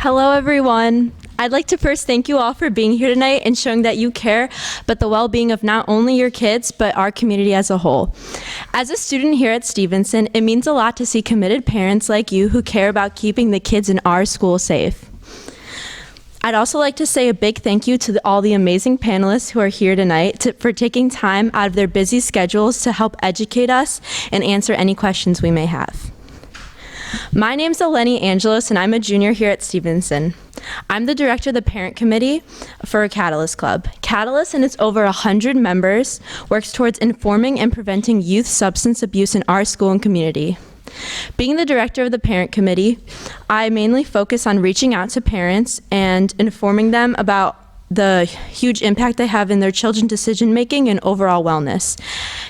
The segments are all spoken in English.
Hello, everyone. I'd like to first thank you all for being here tonight and showing that you care about the well-being of not only your kids, but our community as a whole. As a student here at Stevenson, it means a lot to see committed parents like you who care about keeping the kids in our school safe. I'd also like to say a big thank you to all the amazing panelists who are here tonight for taking time out of their busy schedules to help educate us and answer any questions we may have. My name's Eleni Angelos, and I'm a junior here at Stevenson. I'm the director of the parent committee for Catalyst Club. Catalyst and its over 100 members works towards informing and preventing youth substance abuse in our school and community. Being the director of the parent committee, I mainly focus on reaching out to parents and informing them about the huge impact they have in their children's decision-making and overall wellness.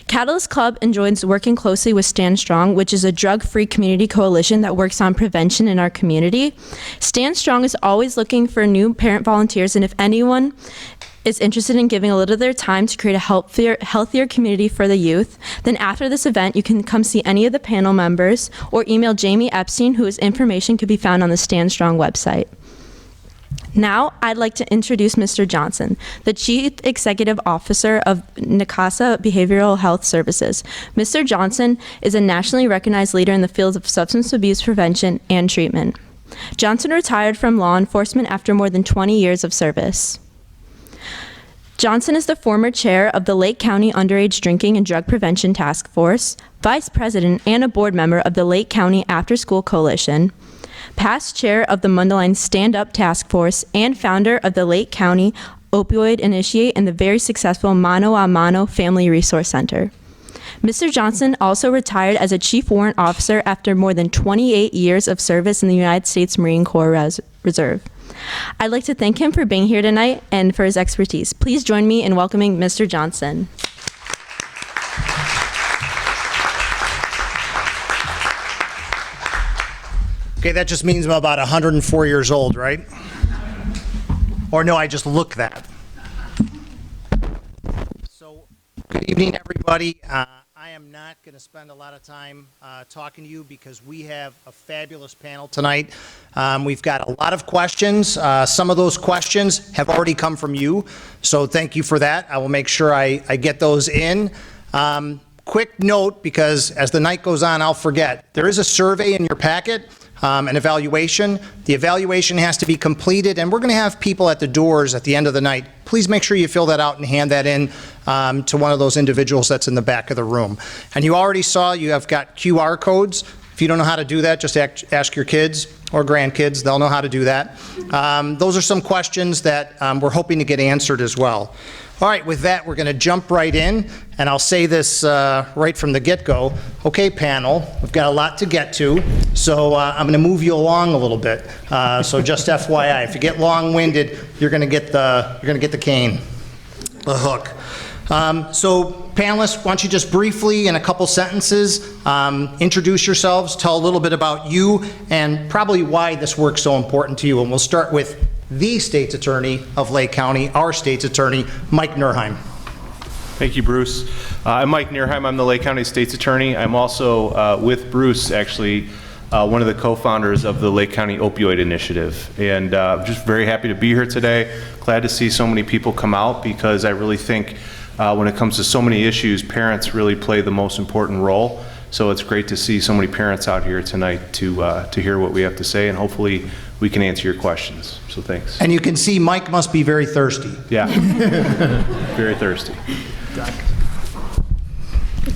Catalyst Club enjoys working closely with Stand Strong, which is a drug-free community coalition that works on prevention in our community. Stand Strong is always looking for new parent volunteers, and if anyone is interested in giving a little of their time to create a healthier community for the youth, then after this event, you can come see any of the panel members or email Jamie Epstein, whose information could be found on the Stand Strong website. Now, I'd like to introduce Mr. Johnson, the Chief Executive Officer of NACASA Behavioral Health Services. Mr. Johnson is a nationally recognized leader in the field of substance abuse prevention and treatment. Johnson retired from law enforcement after more than 20 years of service. Johnson is the former chair of the Lake County Underage Drinking and Drug Prevention Task Force, vice president and a board member of the Lake County After School Coalition, past chair of the Mundelein Stand Up Task Force, and founder of the Lake County Opioid Initiate and the very successful Mano a Mano Family Resource Center. Mr. Johnson also retired as a chief warrant officer after more than 28 years of service in the United States Marine Corps Reserve. I'd like to thank him for being here tonight and for his expertise. Please join me in welcoming Mr. Johnson. Okay, that just means I'm about 104 years old, right? Or no, I just look that. So, good evening, everybody. I am not going to spend a lot of time talking to you because we have a fabulous panel tonight. We've got a lot of questions. Some of those questions have already come from you, so thank you for that. I will make sure I get those in. Quick note, because as the night goes on, I'll forget. There is a survey in your packet. An evaluation. The evaluation has to be completed, and we're going to have people at the doors at the end of the night. Please make sure you fill that out and hand that in to one of those individuals that's in the back of the room. And you already saw you have got QR codes. If you don't know how to do that, just ask your kids or grandkids. They'll know how to do that. Those are some questions that we're hoping to get answered as well. All right, with that, we're going to jump right in, and I'll say this right from the get-go. Okay, panel, we've got a lot to get to, so I'm going to move you along a little bit. So just FYI, if you get long-winded, you're going to get the cane, the hook. So panelists, why don't you just briefly, in a couple sentences, introduce yourselves, tell a little bit about you, and probably why this work's so important to you. And we'll start with the state's attorney of Lake County, our state's attorney, Mike Nerheim. Thank you, Bruce. I'm Mike Nerheim. I'm the Lake County State's Attorney. I'm also, with Bruce, actually, one of the co-founders of the Lake County Opioid Initiative. And I'm just very happy to be here today. Glad to see so many people come out, because I really think when it comes to so many issues, parents really play the most important role. So it's great to see so many parents out here tonight to hear what we have to say, and hopefully we can answer your questions. So thanks. And you can see Mike must be very thirsty. Yeah, very thirsty.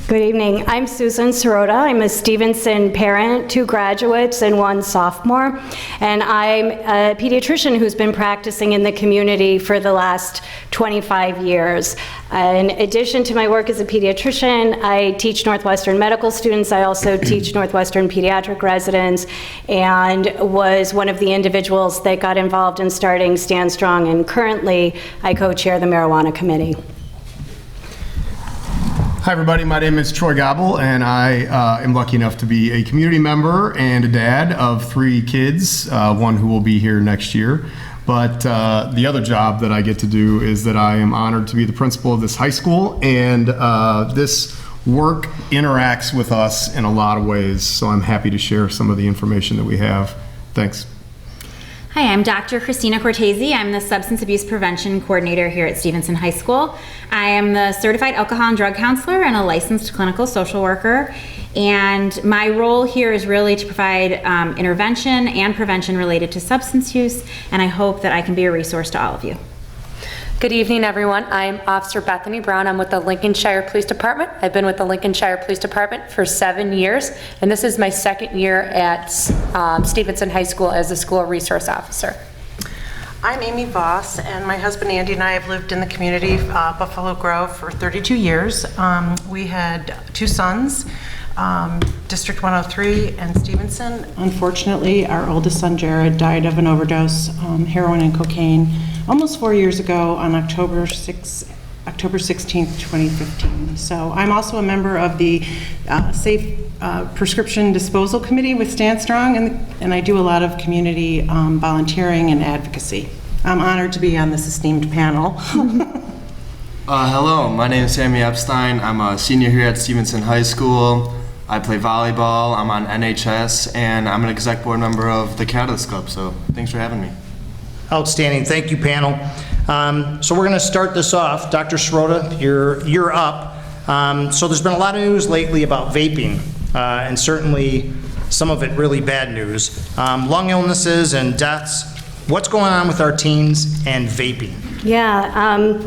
Good evening. I'm Susan Sirota. I'm a Stevenson parent, 2 graduates and 1 sophomore, and I'm a pediatrician who's been practicing in the community for the last 25 years. In addition to my work as a pediatrician, I teach Northwestern medical students. I also teach Northwestern pediatric residents, and was one of the individuals that got involved in starting Stand Strong, and currently I co-chair the marijuana committee. Hi everybody, my name is Troy Gobble, and I am lucky enough to be a community member and a dad of 3 kids, one who will be here next year. But the other job that I get to do is that I am honored to be the principal of this high school, and this work interacts with us in a lot of ways, so I'm happy to share some of the information that we have. Thanks. Hi, I'm Dr. Cristina Cortesi. I'm the Substance Abuse Prevention Coordinator here at Stevenson High School. I am the Certified Alcohol and Drug Counselor and a licensed clinical social worker. And my role here is really to provide intervention and prevention related to substance use, and I hope that I can be a resource to all of you. Good evening, everyone. I'm Officer Bethany Brown. I'm with the Lincolnshire Police Department. I've been with the Lincolnshire Police Department for 7 years, and this is my second year at Stevenson High School as a school resource officer. I'm Amy Voss, and my husband Andy and I have lived in the community of Buffalo Grove for 32 years. We had 2 sons, District 103 and Stevenson. Unfortunately, our oldest son Jared died of an overdose, heroin and cocaine, almost 4 years ago on October 16th, 2015. So I'm also a member of the Safe Prescription Disposal Committee with Stand Strong, and I do a lot of community volunteering and advocacy. I'm honored to be on this esteemed panel. Hello, my name is Sammy Epstein. I'm a senior here at Stevenson High School. I play volleyball, I'm on NHS, and I'm an exec board member of the Catalyst Club, so thanks for having me. Outstanding. Thank you, panel. So we're going to start this off. Dr. Sirota, you're up. So there's been a lot of news lately about vaping, and certainly some of it really bad news. Lung illnesses and deaths. What's going on with our teens and vaping? Yeah,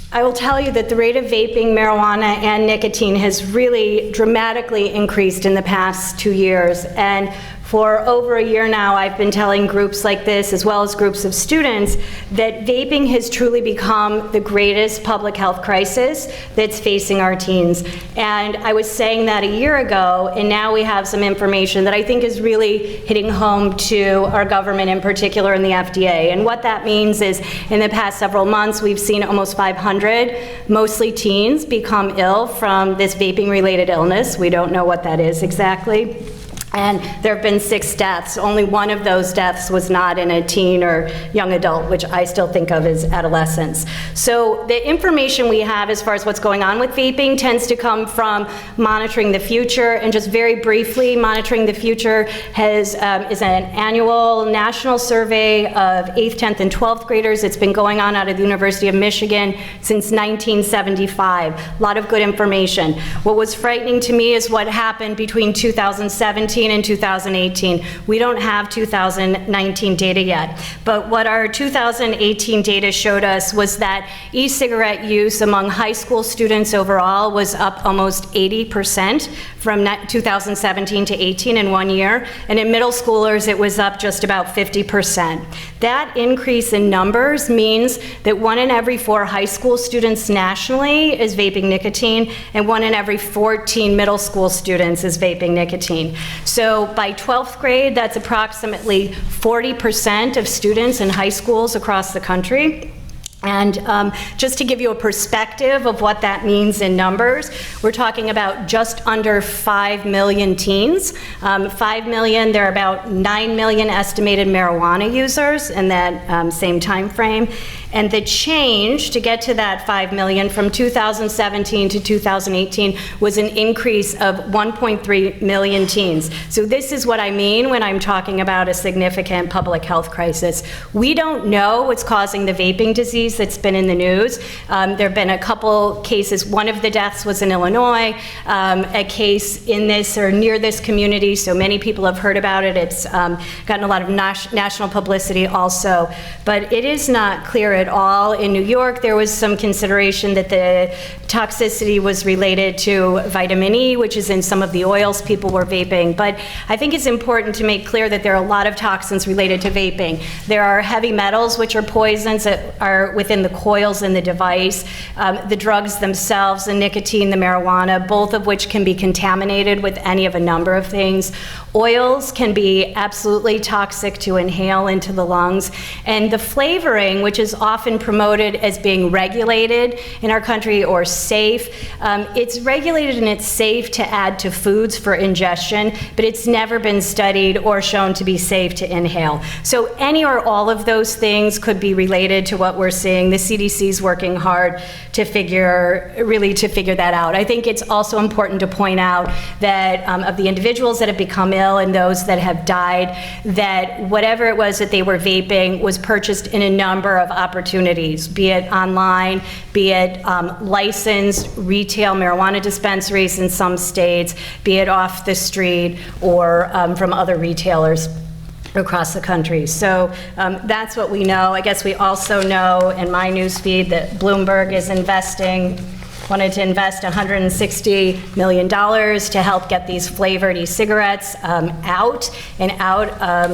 I will tell you that the rate of vaping, marijuana, and nicotine has really dramatically increased in the past 2 years. And for over a year now, I've been telling groups like this, as well as groups of students, that vaping has truly become the greatest public health crisis that's facing our teens. And I was saying that a year ago, and now we have some information that I think is really hitting home to our government, in particular in the FDA. And what that means is, in the past several months, we've seen almost 500, mostly teens, become ill from this vaping-related illness. We don't know what that is exactly. And there have been 6 deaths. Only one of those deaths was not in a teen or young adult, which I still think of as adolescents. So the information we have as far as what's going on with vaping tends to come from Monitoring the Future. And just very briefly, Monitoring the Future is an annual national survey of 8th, 10th, and 12th graders. It's been going on out of the University of Michigan since 1975. A lot of good information. What was frightening to me is what happened between 2017 and 2018. We don't have 2019 data yet, but what our 2018 data showed us was that e-cigarette use among high school students overall was up almost 80% from 2017 to 18 in 1 year, and in middle schoolers it was up just about 50%. That increase in numbers means that 1 in every 4 high school students nationally is vaping nicotine, and 1 in every 14 middle school students is vaping nicotine. So by 12th grade, that's approximately 40% of students in high schools across the country. And just to give you a perspective of what that means in numbers, we're talking about just under 5 million teens. 5 million, there are about 9 million estimated marijuana users in that same time frame. And the change to get to that 5 million from 2017 to 2018 was an increase of 1.3 million teens. So this is what I mean when I'm talking about a significant public health crisis. We don't know what's causing the vaping disease that's been in the news. There have been a couple cases. One of the deaths was in Illinois, a case in this or near this community, so many people have heard about it. It's gotten a lot of national publicity also, but it is not clear at all. In New York, there was some consideration that the toxicity was related to vitamin E, which is in some of the oils people were vaping. But I think it's important to make clear that there are a lot of toxins related to vaping. There are heavy metals, which are poisons that are within the coils in the device, the drugs themselves, the nicotine, the marijuana, both of which can be contaminated with any of a number of things. Oils can be absolutely toxic to inhale into the lungs. And the flavoring, which is often promoted as being regulated in our country or safe. It's regulated and it's safe to add to foods for ingestion, but it's never been studied or shown to be safe to inhale. So any or all of those things could be related to what we're seeing. The CDC is working hard to figure that out. I think it's also important to point out that of the individuals that have become ill and those that have died, that whatever it was that they were vaping was purchased in a number of opportunities, be it online, be it licensed retail marijuana dispensaries in some states, be it off the street or from other retailers across the country. So that's what we know. I guess we also know in my newsfeed that Bloomberg is wanted to invest $160 million to help get these flavored e-cigarettes out,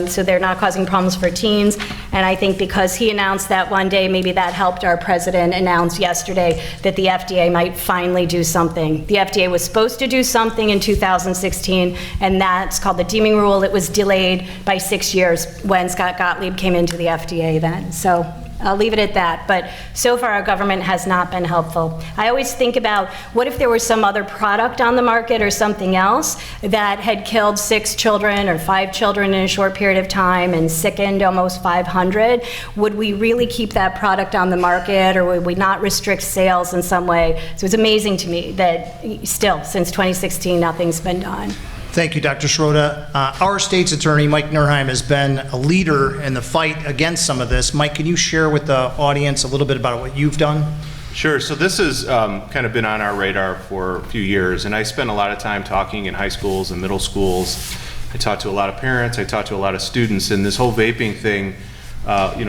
so they're not causing problems for teens. And I think because he announced that one day, maybe that helped our president announce yesterday that the FDA might finally do something. The FDA was supposed to do something in 2016, and that's called the Deeming Rule. It was delayed by 6 years when Scott Gottlieb came into the FDA then. So I'll leave it at that, but so far our government has not been helpful. I always think about what if there was some other product on the market or something else that had killed 6 children or 5 children in a short period of time and sickened almost 500? Would we really keep that product on the market, or would we not restrict sales in some way? So it's amazing to me that still, since 2016, nothing's been done. Thank you, Dr. Sirota. Our state's attorney, Mike Nerheim, has been a leader in the fight against some of this. Mike, can you share with the audience a little bit about what you've done? Sure. So this has kind of been on our radar for a few years, and I spent a lot of time talking in high schools and middle schools. I talked to a lot of parents. I talked to a lot of students, and this whole vaping thing,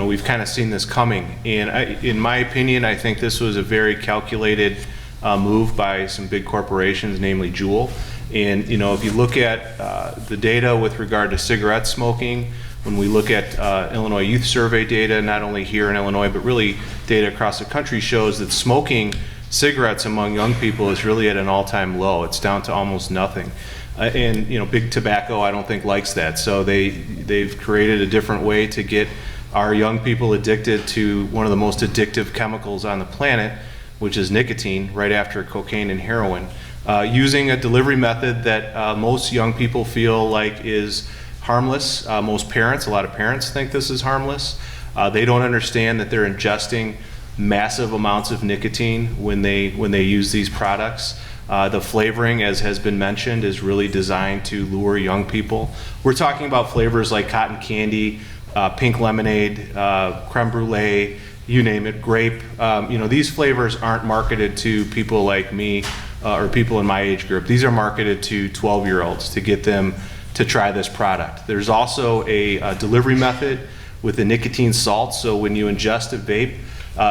we've kind of seen this coming. And in my opinion, I think this was a very calculated move by some big corporations, namely Juul. And if you look at the data with regard to cigarette smoking, when we look at Illinois Youth Survey data, not only here in Illinois, but really data across the country shows that smoking cigarettes among young people is really at an all-time low. It's down to almost nothing. And big tobacco, I don't think likes that. So they've created a different way to get our young people addicted to one of the most addictive chemicals on the planet, which is nicotine, right after cocaine and heroin. Using a delivery method that most young people feel like is harmless. A lot of parents think this is harmless. They don't understand that they're ingesting massive amounts of nicotine when they use these products. The flavoring, as has been mentioned, is really designed to lure young people. We're talking about flavors like cotton candy, pink lemonade, creme brulee, you name it, grape. These flavors aren't marketed to people like me or people in my age group. These are marketed to 12-year-olds to get them to try this product. There's also a delivery method with the nicotine salt, so when you ingest a vape,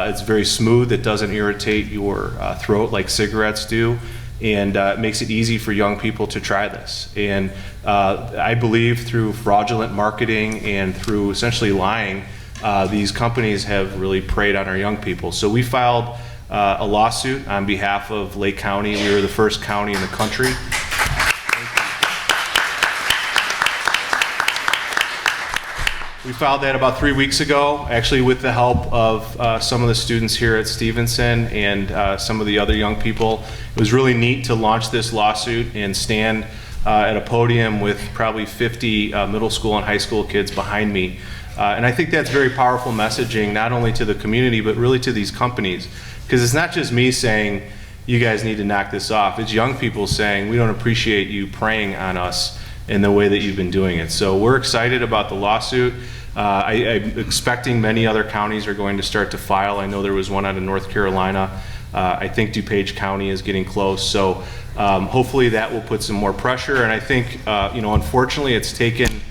it's very smooth. It doesn't irritate your throat like cigarettes do, and it makes it easy for young people to try this. And I believe through fraudulent marketing and through essentially lying, these companies have really preyed on our young people. So we filed a lawsuit on behalf of Lake County. We were the first county in the country. We filed that about 3 weeks ago, actually with the help of some of the students here at Stevenson and some of the other young people. It was really neat to launch this lawsuit and stand at a podium with probably 50 middle school and high school kids behind me. And I think that's very powerful messaging, not only to the community, but really to these companies. Because it's not just me saying, you guys need to knock this off. It's young people saying, we don't appreciate you preying on us in the way that you've been doing it. So we're excited about the lawsuit. I'm expecting many other counties are going to start to file. I know there was one out of North Carolina. I think DuPage County is getting close. So hopefully that will put some more pressure. And I think, unfortunately, it's taken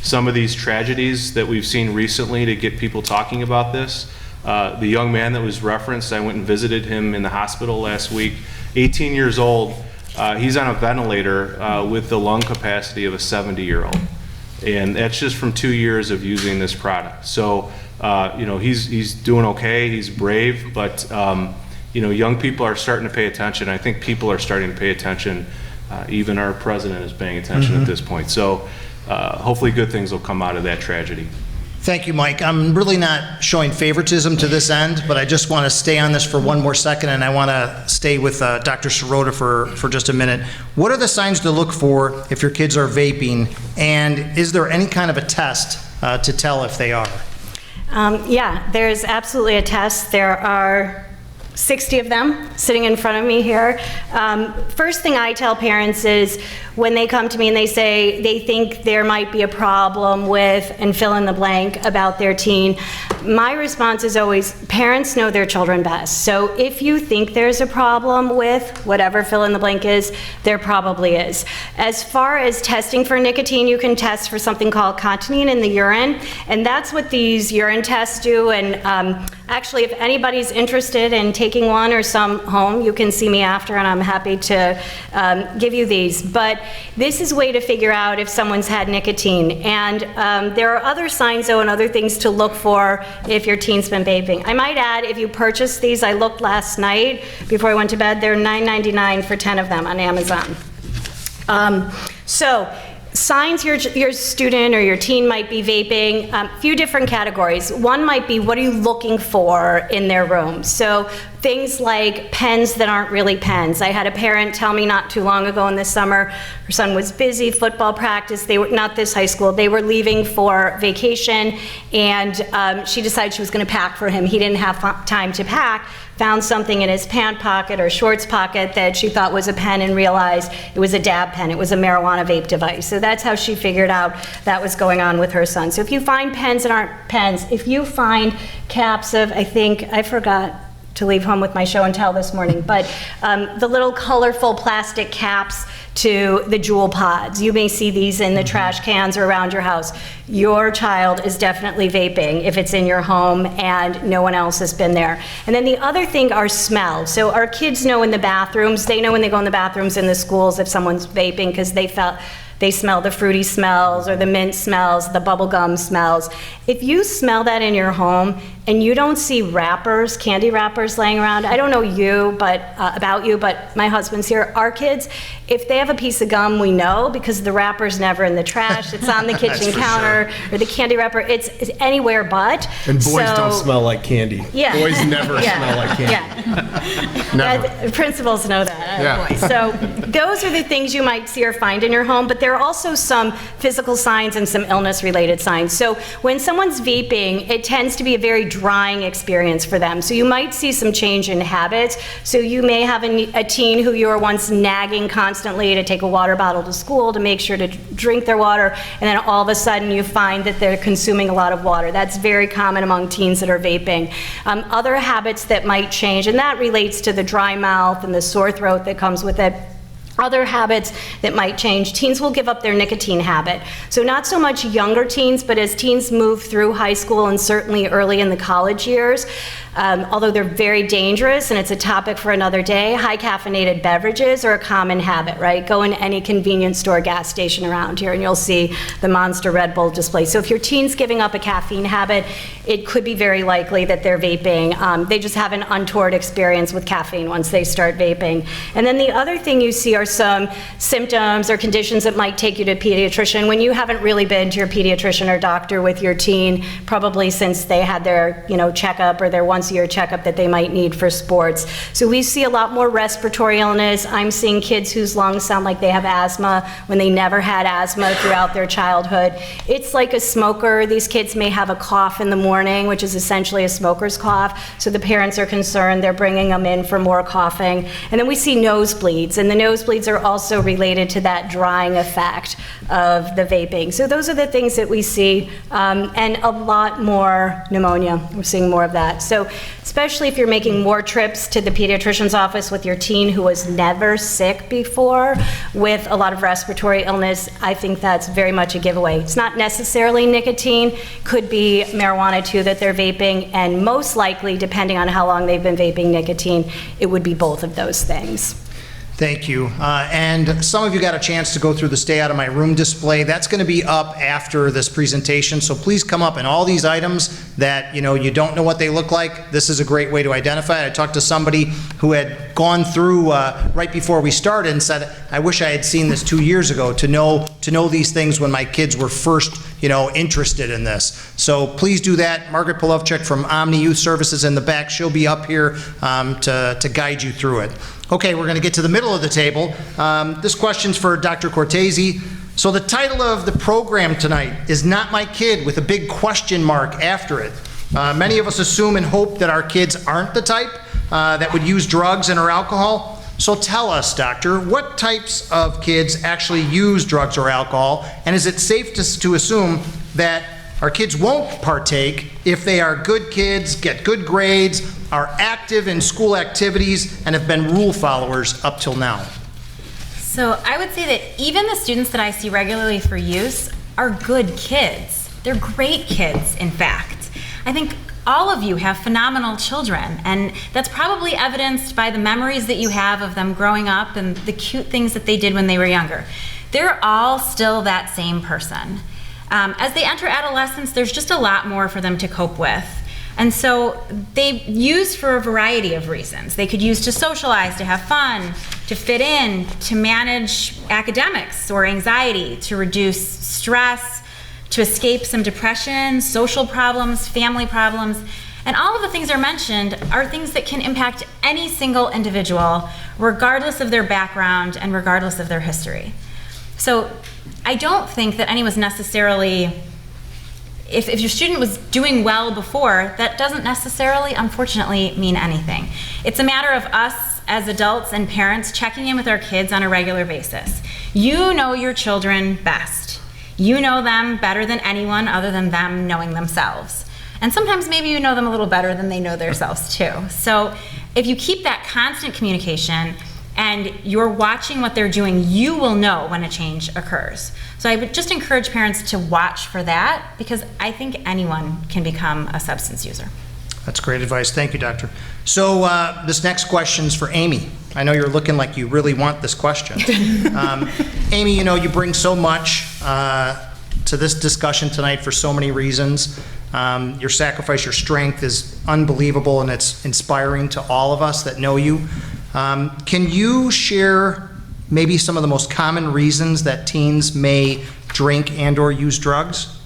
some of these tragedies that we've seen recently to get people talking about this. The young man that was referenced, I went and visited him in the hospital last week, 18 years old. He's on a ventilator with the lung capacity of a 70-year-old. And that's just from 2 years of using this product. So, he's doing okay, he's brave, but, young people are starting to pay attention. I think people are starting to pay attention. Even our president is paying attention at this point. So, hopefully good things will come out of that tragedy. Thank you, Mike. I'm really not showing favoritism to this end, but I just want to stay on this for one more second, and I want to stay with Dr. Sirota for just a minute. What are the signs to look for if your kids are vaping, and is there any kind of a test to tell if they are? Yeah, there's absolutely a test. There are 60 of them sitting in front of me here. First thing I tell parents is when they come to me and they say they think there might be a problem with, and fill in the blank, about their teen, my response is always, parents know their children best. So if you think there's a problem with whatever fill in the blank is, there probably is. As far as testing for nicotine, you can test for something called continine in the urine, and that's what these urine tests do. And actually, if anybody's interested in taking one or some home, you can see me after, and I'm happy to give you these. But this is a way to figure out if someone's had nicotine. And there are other signs, though, and other things to look for if your teen's been vaping. I might add, if you purchase these, I looked last night before I went to bed, they're $9.99 for 10 of them on Amazon. So, signs your student or your teen might be vaping, a few different categories. One might be, what are you looking for in their room? So things like pens that aren't really pens. I had a parent tell me not too long ago in the summer, her son was busy, football practice, they were, not this high school, they were leaving for vacation, and she decided she was gonna pack for him. He didn't have time to pack, found something in his pant pocket or shorts pocket that she thought was a pen and realized it was a dab pen. It was a marijuana vape device. So that's how she figured out that was going on with her son. So if you find pens that aren't pens, if you find caps of, I forgot to leave home with my show and tell this morning, but the little colorful plastic caps to the Juul pods. You may see these in the trash cans or around your house. Your child is definitely vaping if it's in your home and no one else has been there. And then the other thing are smells. So our kids know in the bathrooms, they know when they go in the bathrooms in the schools if someone's vaping because they smell the fruity smells or the mint smells, the bubble gum smells. If you smell that in your home and you don't see wrappers, candy wrappers laying around, I don't know you, but about you, but my husband's here, our kids, if they have a piece of gum, we know because the wrapper's never in the trash, it's on the kitchen counter, or the candy wrapper, it's anywhere but. And boys don't smell like candy. Yeah. Boys never smell like candy. Yeah. Never. Principals know that. Yeah. Boys. So those are the things you might see or find in your home, but there are also some physical signs and some illness-related signs. So when someone's vaping, it tends to be a very drying experience for them. So you might see some change in habits. So you may have a teen who you were once nagging constantly to take a water bottle to school to make sure to drink their water, and then all of a sudden you find that they're consuming a lot of water. That's very common among teens that are vaping. Other habits that might change, and that relates to the dry mouth and the sore throat that comes with it. Other habits that might change, teens will give up their nicotine habit. So not so much younger teens, but as teens move through high school and certainly early in the college years, although they're very dangerous and it's a topic for another day, high caffeinated beverages are a common habit, right? Go in any convenience store, gas station around here and you'll see the Monster Red Bull display. So if your teen's giving up a caffeine habit, it could be very likely that they're vaping. They just have an untoward experience with caffeine once they start vaping. And then the other thing you see are some symptoms or conditions that might take you to a pediatrician when you haven't really been to your pediatrician or doctor with your teen, probably since they had their checkup or their once-a-year checkup that they might need for sports. So we see a lot more respiratory illness. I'm seeing kids whose lungs sound like they have asthma when they never had asthma throughout their childhood. It's like a smoker. These kids may have a cough in the morning, which is essentially a smoker's cough. So the parents are concerned. They're bringing them in for more coughing. And then we see nosebleeds, and the nosebleeds are also related to that drying effect of the vaping. So those are the things that we see, and a lot more pneumonia. We're seeing more of that. So especially if you're making more trips to the pediatrician's office with your teen who was never sick before with a lot of respiratory illness, I think that's very much a giveaway. It's not necessarily nicotine, could be marijuana too that they're vaping, and most likely, depending on how long they've been vaping nicotine, it would be both of those things. Thank you. And some of you got a chance to go through the Stay Out of My Room display. That's going to be up after this presentation, so please come up. And all these items that, you don't know what they look like, this is a great way to identify it. I talked to somebody who had gone through right before we started and said, I wish I had seen this 2 years ago to know these things when my kids were first, interested in this. So please do that. Margaret Polovchik from Omni Youth Services in the back, she'll be up here to guide you through it. Okay, we're going to get to the middle of the table. This question's for Dr. Cortesi. So the title of the program tonight is Not My Kid, with a big question mark after it. Many of us assume and hope that our kids aren't the type that would use drugs and or alcohol. So tell us, doctor, what types of kids actually use drugs or alcohol, and is it safe to assume that our kids won't partake if they are good kids, get good grades, are active in school activities, and have been rule followers up till now? So I would say that even the students that I see regularly for use are good kids. They're great kids, in fact. I think all of you have phenomenal children, and that's probably evidenced by the memories that you have of them growing up and the cute things that they did when they were younger. They're all still that same person. As they enter adolescence, there's just a lot more for them to cope with. And so they use for a variety of reasons. They could use to socialize, to have fun, to fit in, to manage academics or anxiety, to reduce stress, to escape some depression, social problems, family problems. And all of the things are mentioned are things that can impact any single individual, regardless of their background and regardless of their history. So I don't think that anyone's necessarily, if your student was doing well before, that doesn't necessarily, unfortunately, mean anything. It's a matter of us as adults and parents checking in with our kids on a regular basis. You know your children best. You know them better than anyone other than them knowing themselves. And sometimes maybe you know them a little better than they know themselves too. So if you keep that constant communication and you're watching what they're doing, you will know when a change occurs. So I would just encourage parents to watch for that, because I think anyone can become a substance user. That's great advice. Thank you, doctor. So this next question's for Amy. I know you're looking like you really want this question. Amy, you bring so much to this discussion tonight for so many reasons. Your sacrifice, your strength is unbelievable, and it's inspiring to all of us that know you. Can you share maybe some of the most common reasons that teens may drink and or use drugs?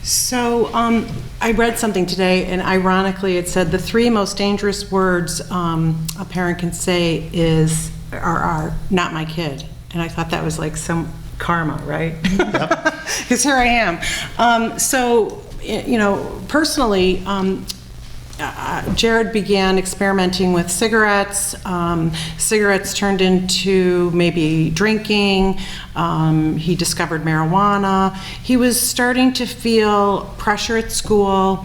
So I read something today, and ironically it said the 3 most dangerous words a parent can say are not my kid. And I thought that was like some karma, right? Because here I am. So, personally, Jared began experimenting with cigarettes. Cigarettes turned into maybe drinking. He discovered marijuana. He was starting to feel pressure at school.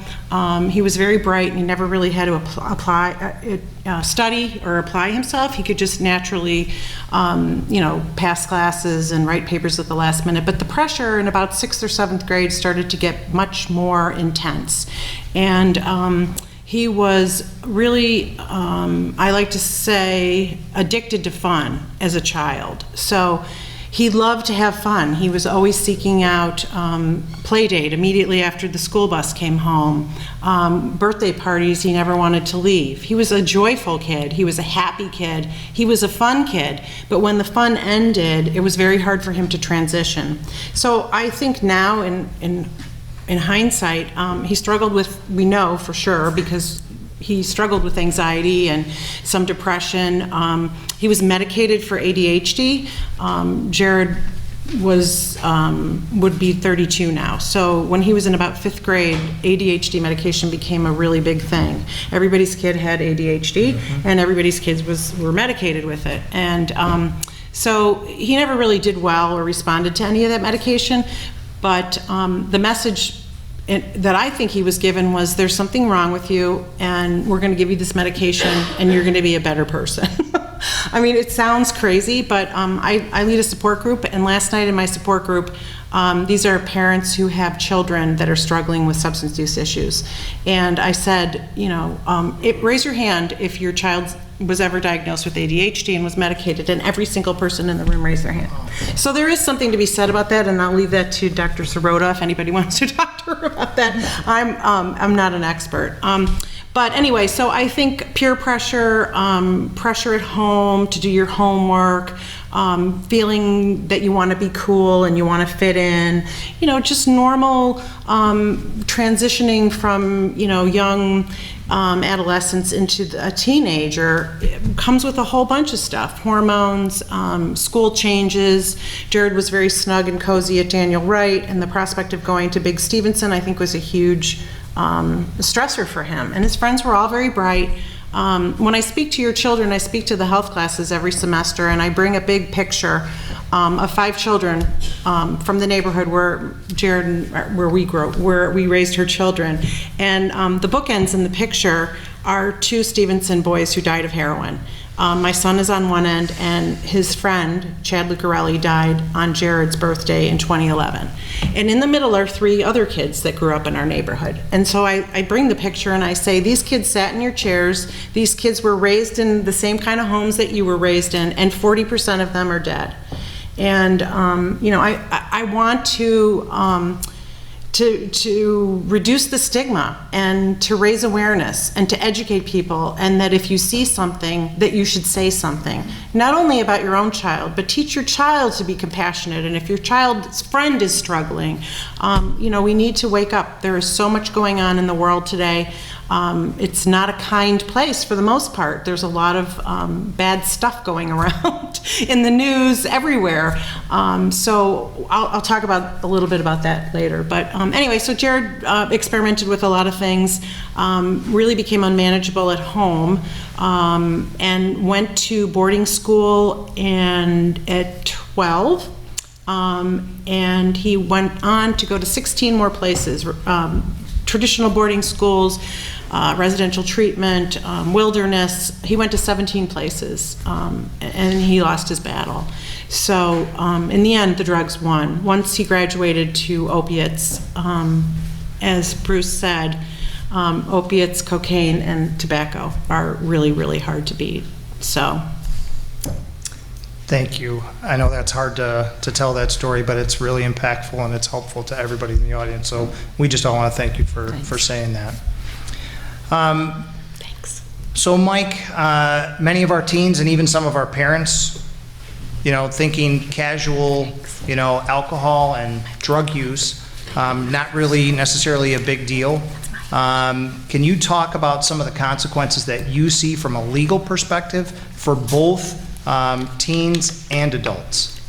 He was very bright, and he never really had to study or apply himself. He could just naturally, pass classes and write papers at the last minute. But the pressure in about 6th or 7th grade started to get much more intense. And he was really, I like to say, addicted to fun as a child. So he loved to have fun. He was always seeking out play date immediately after the school bus came home. Birthday parties, he never wanted to leave. He was a joyful kid. He was a happy kid. He was a fun kid. But when the fun ended, it was very hard for him to transition. So I think now in hindsight, he struggled with, we know for sure, because he struggled with anxiety and some depression. He was medicated for ADHD. Jared would be 32 now. So when he was in about 5th grade, ADHD medication became a really big thing. Everybody's kid had ADHD, and everybody's kids were medicated with it. And so he never really did well or responded to any of that medication. But the message that I think he was given was, there's something wrong with you, and we're going to give you this medication, and you're going to be a better person. I mean, it sounds crazy, but I lead a support group, and last night in my support group, these are parents who have children that are struggling with substance use issues. And I said, raise your hand if your child was ever diagnosed with ADHD and was medicated, and every single person in the room raised their hand. So there is something to be said about that, and I'll leave that to Dr. Sirota if anybody wants to talk to her about that. I'm not an expert. But anyway, so I think peer pressure, pressure at home to do your homework, feeling that you want to be cool and you want to fit in, just normal transitioning from, young adolescence into a teenager comes with a whole bunch of stuff. Hormones, school changes. Jared was very snug and cozy at Daniel Wright, and the prospect of going to Big Stevenson, I think, was a huge stressor for him. And his friends were all very bright. When I speak to your children, I speak to the health classes every semester, and I bring a big picture of 5 children from the neighborhood where where we raised her children. And the bookends in the picture are 2 Stevenson boys who died of heroin. My son is on one end, and his friend, Chad Lucarelli, died on Jared's birthday in 2011. And in the middle are 3 other kids that grew up in our neighborhood. And so I bring the picture and I say, these kids sat in your chairs, these kids were raised in the same kind of homes that you were raised in, and 40% of them are dead. And, I want to reduce the stigma and to raise awareness and to educate people, and that if you see something, that you should say something, not only about your own child, but teach your child to be compassionate. And if your child's friend is struggling, we need to wake up. There is so much going on in the world today. It's not a kind place for the most part. There's a lot of bad stuff going around in the news everywhere. So I'll talk about a little bit about that later. But anyway, so Jared experimented with a lot of things, really became unmanageable at home, and went to boarding school and at 12. And he went on to go to 16 more places, traditional boarding schools, residential treatment, wilderness. He went to 17 places, and he lost his battle. So in the end, the drugs won. Once he graduated to opiates, as Bruce said, opiates, cocaine, and tobacco are really, really hard to beat. So. Thank you. I know that's hard to tell that story, but it's really impactful and it's helpful to everybody in the audience. So we just all want to thank you for saying that. Thanks. So Mike, many of our teens and even some of our parents, thinking casual, alcohol and drug use, not really necessarily a big deal. Can you talk about some of the consequences that you see from a legal perspective for both teens and adults?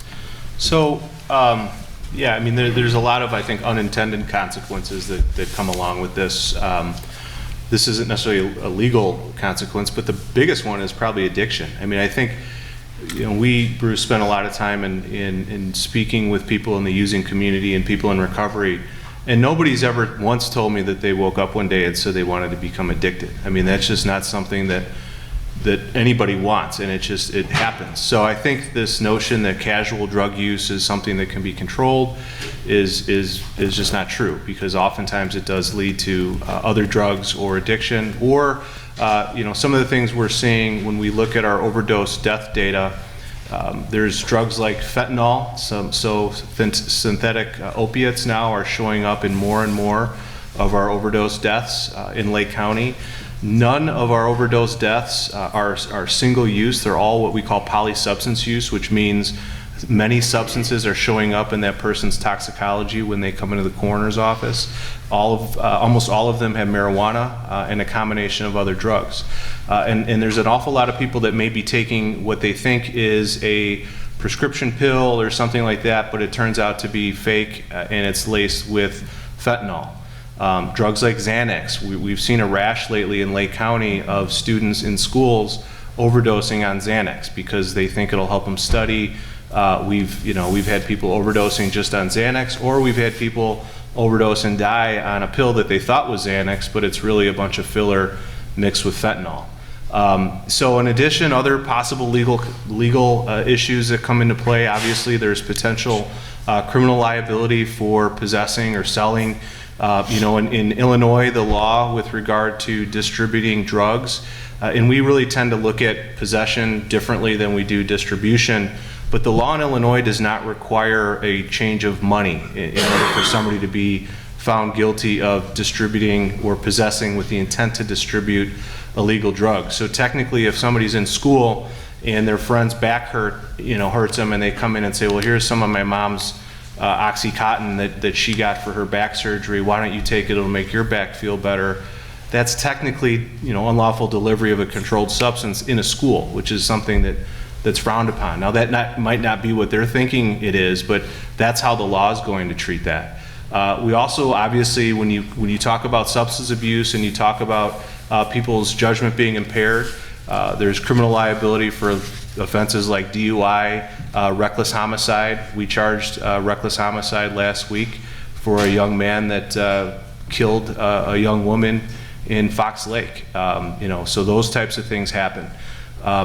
So, there's a lot of, I think, unintended consequences that come along with this. This isn't necessarily a legal consequence, but the biggest one is probably addiction. I think, Bruce, spent a lot of time in speaking with people in the using community and people in recovery, and nobody's ever once told me that they woke up one day and said they wanted to become addicted. That's just not something that anybody wants, and it happens. So I think this notion that casual drug use is something that can be controlled is just not true, because oftentimes it does lead to other drugs or addiction, or some of the things we're seeing when we look at our overdose death data. There's drugs like fentanyl, so synthetic opiates now are showing up in more and more of our overdose deaths in Lake County. None of our overdose deaths are single use. They're all what we call polysubstance use, which means many substances are showing up in that person's toxicology when they come into the coroner's office. Almost all of them have marijuana and a combination of other drugs. And there's an awful lot of people that may be taking what they think is a prescription pill or something like that, but it turns out to be fake, and it's laced with fentanyl. Drugs like Xanax, we've seen a rash lately in Lake County of students in schools overdosing on Xanax because they think it'll help them study. We've had people overdosing just on Xanax, or we've had people overdose and die on a pill that they thought was Xanax, but it's really a bunch of filler mixed with fentanyl. So in addition, other possible legal issues that come into play, obviously there's potential criminal liability for possessing or selling In Illinois, the law with regard to distributing drugs, and we really tend to look at possession differently than we do distribution, but the law in Illinois does not require a change of money in order for somebody to be found guilty of distributing or possessing with the intent to distribute illegal drugs. So technically, if somebody's in school and their friend's back hurts them, and they come in and say, well, here's some of my mom's Oxycontin that she got for her back surgery, why don't you take it, it'll make your back feel better. That's technically, unlawful delivery of a controlled substance in a school, which is something that's frowned upon. Now that might not be what they're thinking it is, but that's how the law is going to treat that. We also, obviously, when you talk about substance abuse and you talk about people's judgment being impaired, there's criminal liability for offenses like DUI, reckless homicide. We charged reckless homicide last week for a young man that killed a young woman in Fox Lake. So those types of things happen.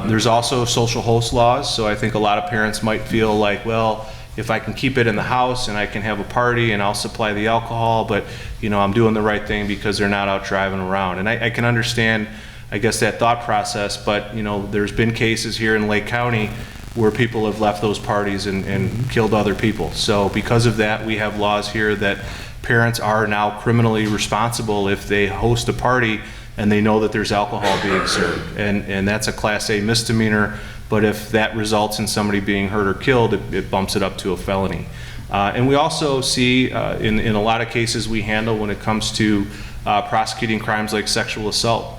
There's also social host laws, so I think a lot of parents might feel like, well, if I can keep it in the house and I can have a party and I'll supply the alcohol, but I'm doing the right thing because they're not out driving around. And I can understand, I guess, that thought process, but there's been cases here in Lake County where people have left those parties and killed other people. So because of that, we have laws here that parents are now criminally responsible if they host a party and they know that there's alcohol being served. And that's a Class A misdemeanor, but if that results in somebody being hurt or killed, it bumps it up to a felony. And we also see in a lot of cases we handle when it comes to prosecuting crimes like sexual assault.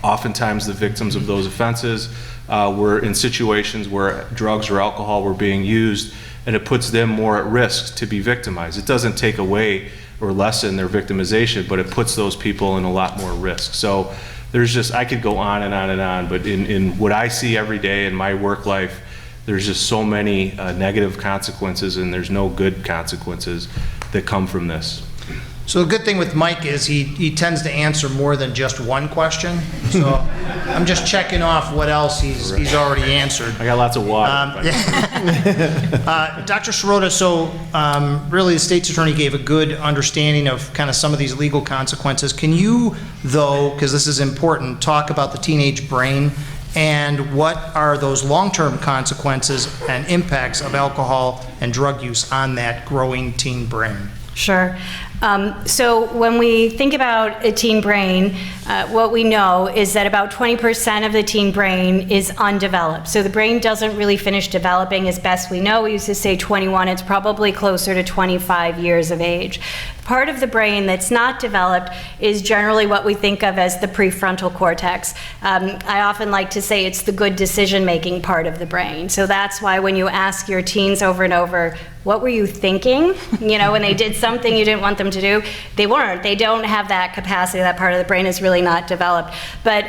Oftentimes the victims of those offenses were in situations where drugs or alcohol were being used, and it puts them more at risk to be victimized. It doesn't take away or lessen their victimization, but it puts those people in a lot more risk. So I could go on and on and on, but in what I see every day in my work life, there's just so many negative consequences, and there's no good consequences that come from this. So the good thing with Mike is he tends to answer more than just one question. So I'm just checking off what else he's already answered. I got lots of water. Dr. Sirota, so really the state's attorney gave a good understanding of kind of some of these legal consequences. Can you, though, because this is important, talk about the teenage brain and what are those long-term consequences and impacts of alcohol and drug use on that growing teen brain? Sure. So when we think about a teen brain, what we know is that about 20% of the teen brain is undeveloped. So the brain doesn't really finish developing as best we know. We used to say 21, it's probably closer to 25 years of age. Part of the brain that's not developed is generally what we think of as the prefrontal cortex. I often like to say it's the good decision-making part of the brain. So that's why when you ask your teens over and over, what were you thinking? When they did something you didn't want them to do, they weren't. They don't have that capacity. That part of the brain is really not developed. But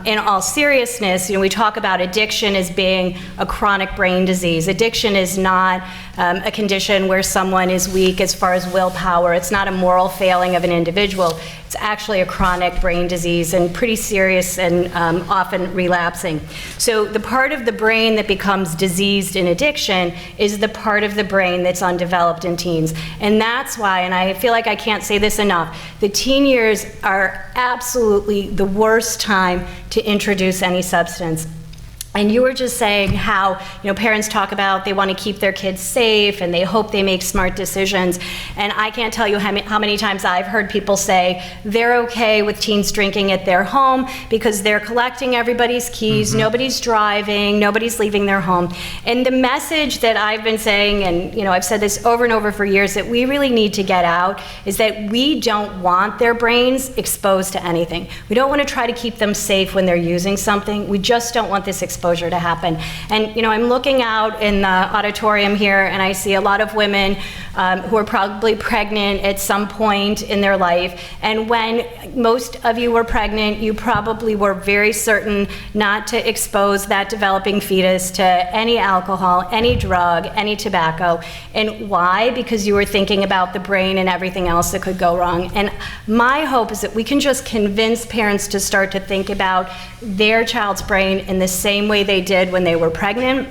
in all seriousness, we talk about addiction as being a chronic brain disease. Addiction is not a condition where someone is weak as far as willpower. It's not a moral failing of an individual. It's actually a chronic brain disease and pretty serious and often relapsing. So the part of the brain that becomes diseased in addiction is the part of the brain that's undeveloped in teens. And that's why, and I feel like I can't say this enough, the teen years are absolutely the worst time to introduce any substance. And you were just saying how, parents talk about they want to keep their kids safe and they hope they make smart decisions. And I can't tell you how many times I've heard people say they're okay with teens drinking at their home because they're collecting everybody's keys, nobody's driving, nobody's leaving their home. And the message that I've been saying, and I've said this over and over for years, that we really need to get out is that we don't want their brains exposed to anything. We don't want to try to keep them safe when they're using something. We just don't want this exposure to happen. And I'm looking out in the auditorium here and I see a lot of women who are probably pregnant at some point in their life. And when most of you were pregnant, you probably were very certain not to expose that developing fetus to any alcohol, any drug, any tobacco. And why? Because you were thinking about the brain and everything else that could go wrong. And my hope is that we can just convince parents to start to think about their child's brain in the same way they did when they were pregnant,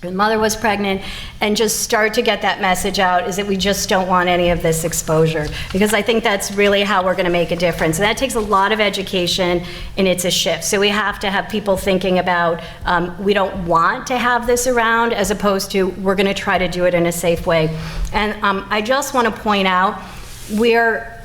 the mother was pregnant, and just start to get that message out is that we just don't want any of this exposure, because I think that's really how we're going to make a difference. And that takes a lot of education, and it's a shift. So we have to have people thinking about we don't want to have this around, as opposed to we're going to try to do it in a safe way. And I just want to point out, we're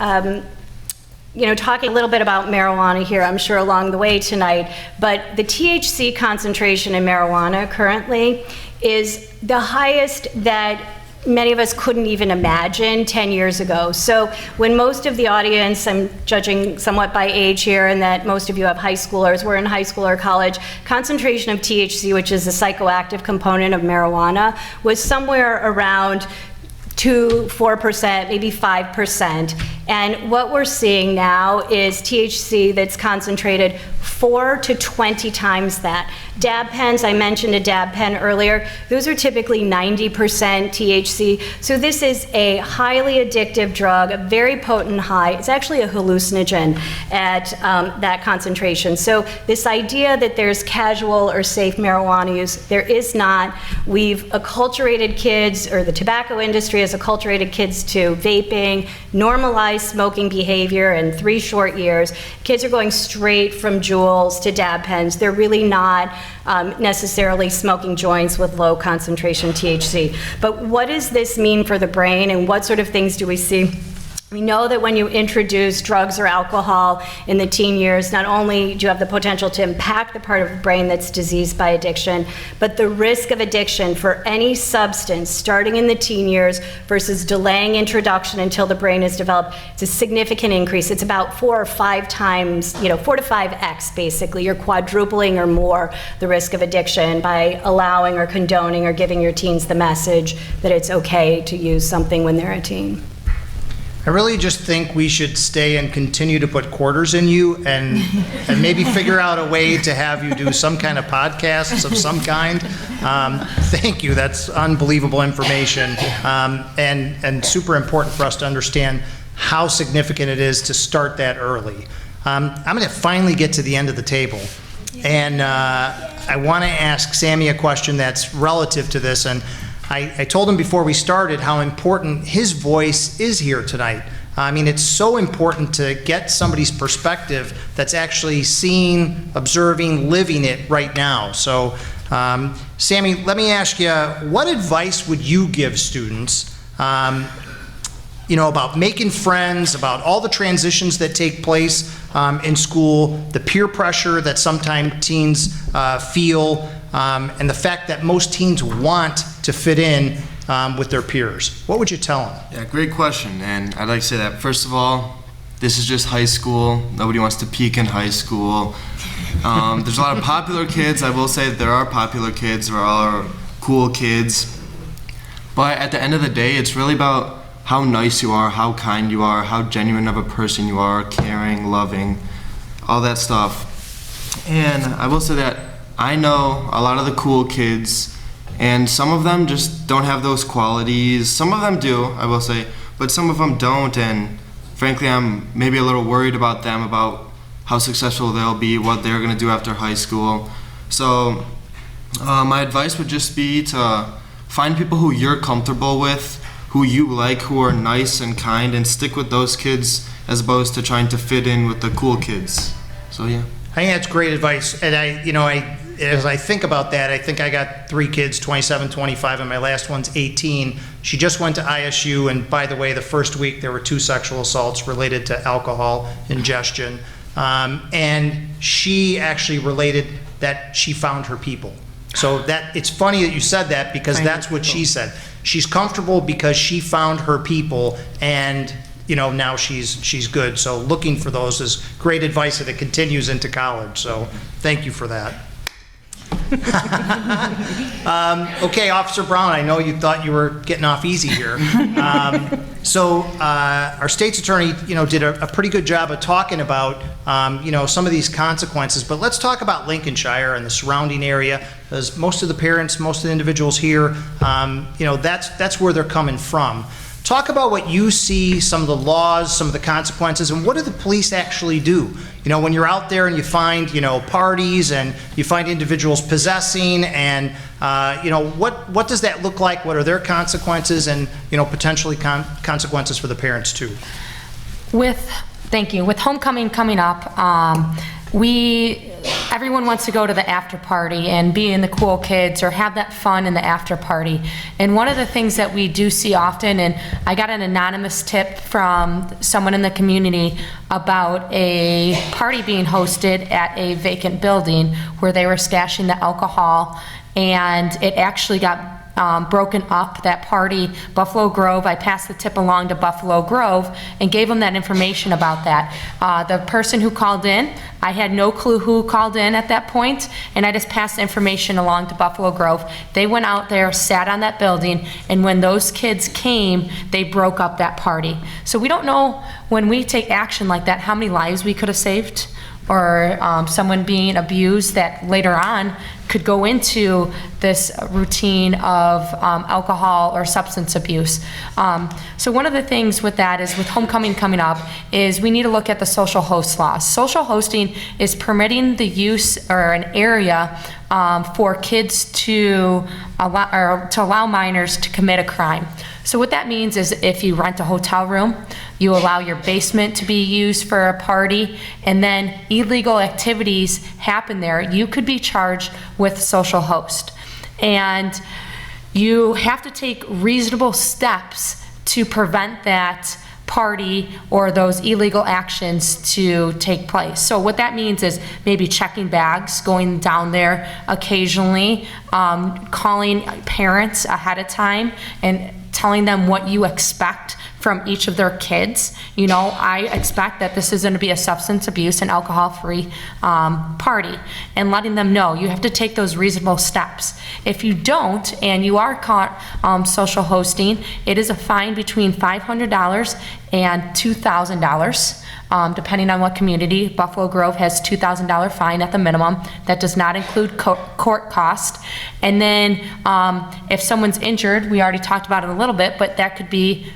talking a little bit about marijuana here, I'm sure, along the way tonight, but the THC concentration in marijuana currently is the highest that many of us couldn't even imagine 10 years ago. So when most of the audience, I'm judging somewhat by age here, and that most of you have high schoolers, we're in high school or college, concentration of THC, which is the psychoactive component of marijuana, was somewhere around 4%, maybe 5%. And what we're seeing now is THC that's concentrated 4 to 20 times that. Dab pens, I mentioned a dab pen earlier, those are typically 90% THC. So this is a highly addictive drug, a very potent high. It's actually a hallucinogen at that concentration. So this idea that there's casual or safe marijuana use, there is not. We've acculturated kids, or the tobacco industry has acculturated kids to vaping, normalized smoking behavior in 3 short years. Kids are going straight from Juuls to dab pens. They're really not necessarily smoking joints with low concentration THC. But what does this mean for the brain, and what sort of things do we see? We know that when you introduce drugs or alcohol in the teen years, not only do you have the potential to impact the part of the brain that's diseased by addiction, but the risk of addiction for any substance starting in the teen years versus delaying introduction until the brain is developed, it's a significant increase. It's about 4 or 5 times, 4 to 5x basically. You're quadrupling or more the risk of addiction by allowing or condoning or giving your teens the message that it's okay to use something when they're a teen. I really just think we should stay and continue to put quarters in you, and maybe figure out a way to have you do some kind of podcasts of some kind. Thank you. That's unbelievable information, and super important for us to understand how significant it is to start that early. I'm going to finally get to the end of the table, and I want to ask Sammy a question that's relative to this. And I told him before we started how important his voice is here tonight. I mean, it's so important to get somebody's perspective that's actually seeing, observing, living it right now. So, Sammy, let me ask you, what advice would you give students, about making friends, about all the transitions that take place in school, the peer pressure that sometimes teens feel, and the fact that most teens want to fit in with their peers? What would you tell them? Yeah, great question. And I'd like to say that, first of all, this is just high school. Nobody wants to peak in high school. There's a lot of popular kids. I will say that there are popular kids. There are cool kids. But at the end of the day, it's really about how nice you are, how kind you are, how genuine of a person you are, caring, loving, all that stuff. And I will say that I know a lot of the cool kids, and some of them just don't have those qualities. Some of them do, I will say, but some of them don't, and frankly, I'm maybe a little worried about them, about how successful they'll be, what they're going to do after high school. So my advice would just be to find people who you're comfortable with, who you like, who are nice and kind, and stick with those kids as opposed to trying to fit in with the cool kids. So yeah. I think that's great advice. And as I think about that, I think I got 3 kids, 27, 25, and my last one's 18. She just went to ISU, and by the way, the first week there were 2 sexual assaults related to alcohol ingestion. And she actually related that she found her people. So that it's funny that you said that, because that's what she said. She's comfortable because she found her people, and now she's good. So looking for those is great advice, and it continues into college. So thank you for that. Okay, Officer Brown, I know you thought you were getting off easy here. So our state's attorney, did a pretty good job of talking about, some of these consequences. But let's talk about Lincolnshire and the surrounding area, because most of the parents, most of the individuals here, that's where they're coming from. Talk about what you see, some of the laws, some of the consequences, and what do the police actually do? You know, when you're out there and you find, you know, parties and you find individuals possessing and, you know, what does that look like? What are their consequences and, you know, potentially consequences for the parents too? Thank you. With homecoming coming up, everyone wants to go to the after party and be in the cool kids or have that fun in the after party. And one of the things that we do see often, and I got an anonymous tip from someone in the community about a party being hosted at a vacant building where they were stashing the alcohol, and it actually got broken up, that party, Buffalo Grove. I passed the tip along to Buffalo Grove and gave them that information about that. The person who called in, I had no clue who called in at that point, and I just passed the information along to Buffalo Grove. They went out there, sat on that building, and when those kids came, they broke up that party. So we don't know, when we take action like that, how many lives we could have saved, or someone being abused that later on could go into this routine of alcohol or substance abuse. So one of the things with that is, with homecoming coming up, is we need to look at the social host laws. Social hosting is permitting the use or an area for kids to allow minors to commit a crime. So what that means is, if you rent a hotel room, you allow your basement to be used for a party, and then illegal activities happen there, you could be charged with social host. And you have to take reasonable steps to prevent that party or those illegal actions to take place. So what that means is maybe checking bags, going down there occasionally, calling parents ahead of time and telling them what you expect from each of their kids. You know, I expect that this is going to be a substance abuse and alcohol-free party, and letting them know you have to take those reasonable steps. If you don't, and you are caught social hosting, it is a fine between $500 and $2,000. Depending on what community. Buffalo Grove has $2,000 fine at the minimum. That does not include court cost. And then if someone's injured, we already talked about it a little bit, but that could be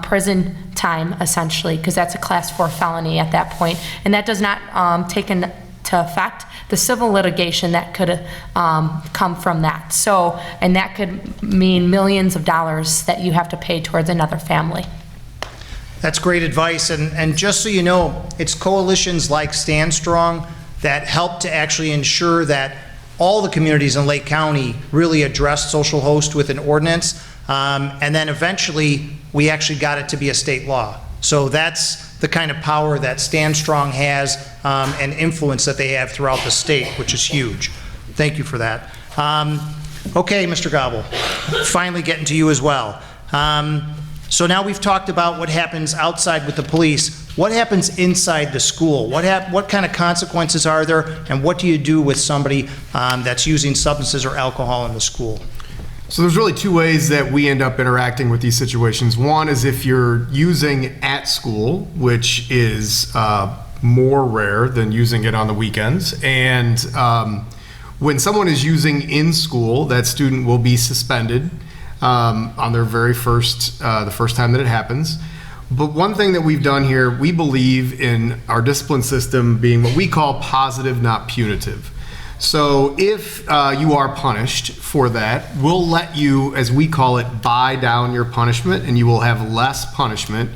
prison time essentially, because that's a class 4 felony at that point. And that does not take into effect the civil litigation that could come from that. So, and that could mean millions of dollars that you have to pay towards another family. That's great advice, and just so you know, it's coalitions like Stand Strong that help to actually ensure that all the communities in Lake County really address social host with an ordinance, and then eventually we actually got it to be a state law. So that's the kind of power that Stand Strong has and influence that they have throughout the state, which is huge. Thank you for that. Okay, Mr. Gobble, finally getting to you as well. So now we've talked about what happens outside with the police. What happens inside the school? What kind of consequences are there, and what do you do with somebody that's using substances or alcohol in the school? So there's really two ways that we end up interacting with these situations. One is if you're using at school, which is more rare than using it on the weekends. And when someone is using in school, that student will be suspended on their very first, the first time that it happens. But one thing that we've done here, we believe in our discipline system being what we call positive, not punitive. So if you are punished for that, we'll let you, as we call it, buy down your punishment, and you will have less punishment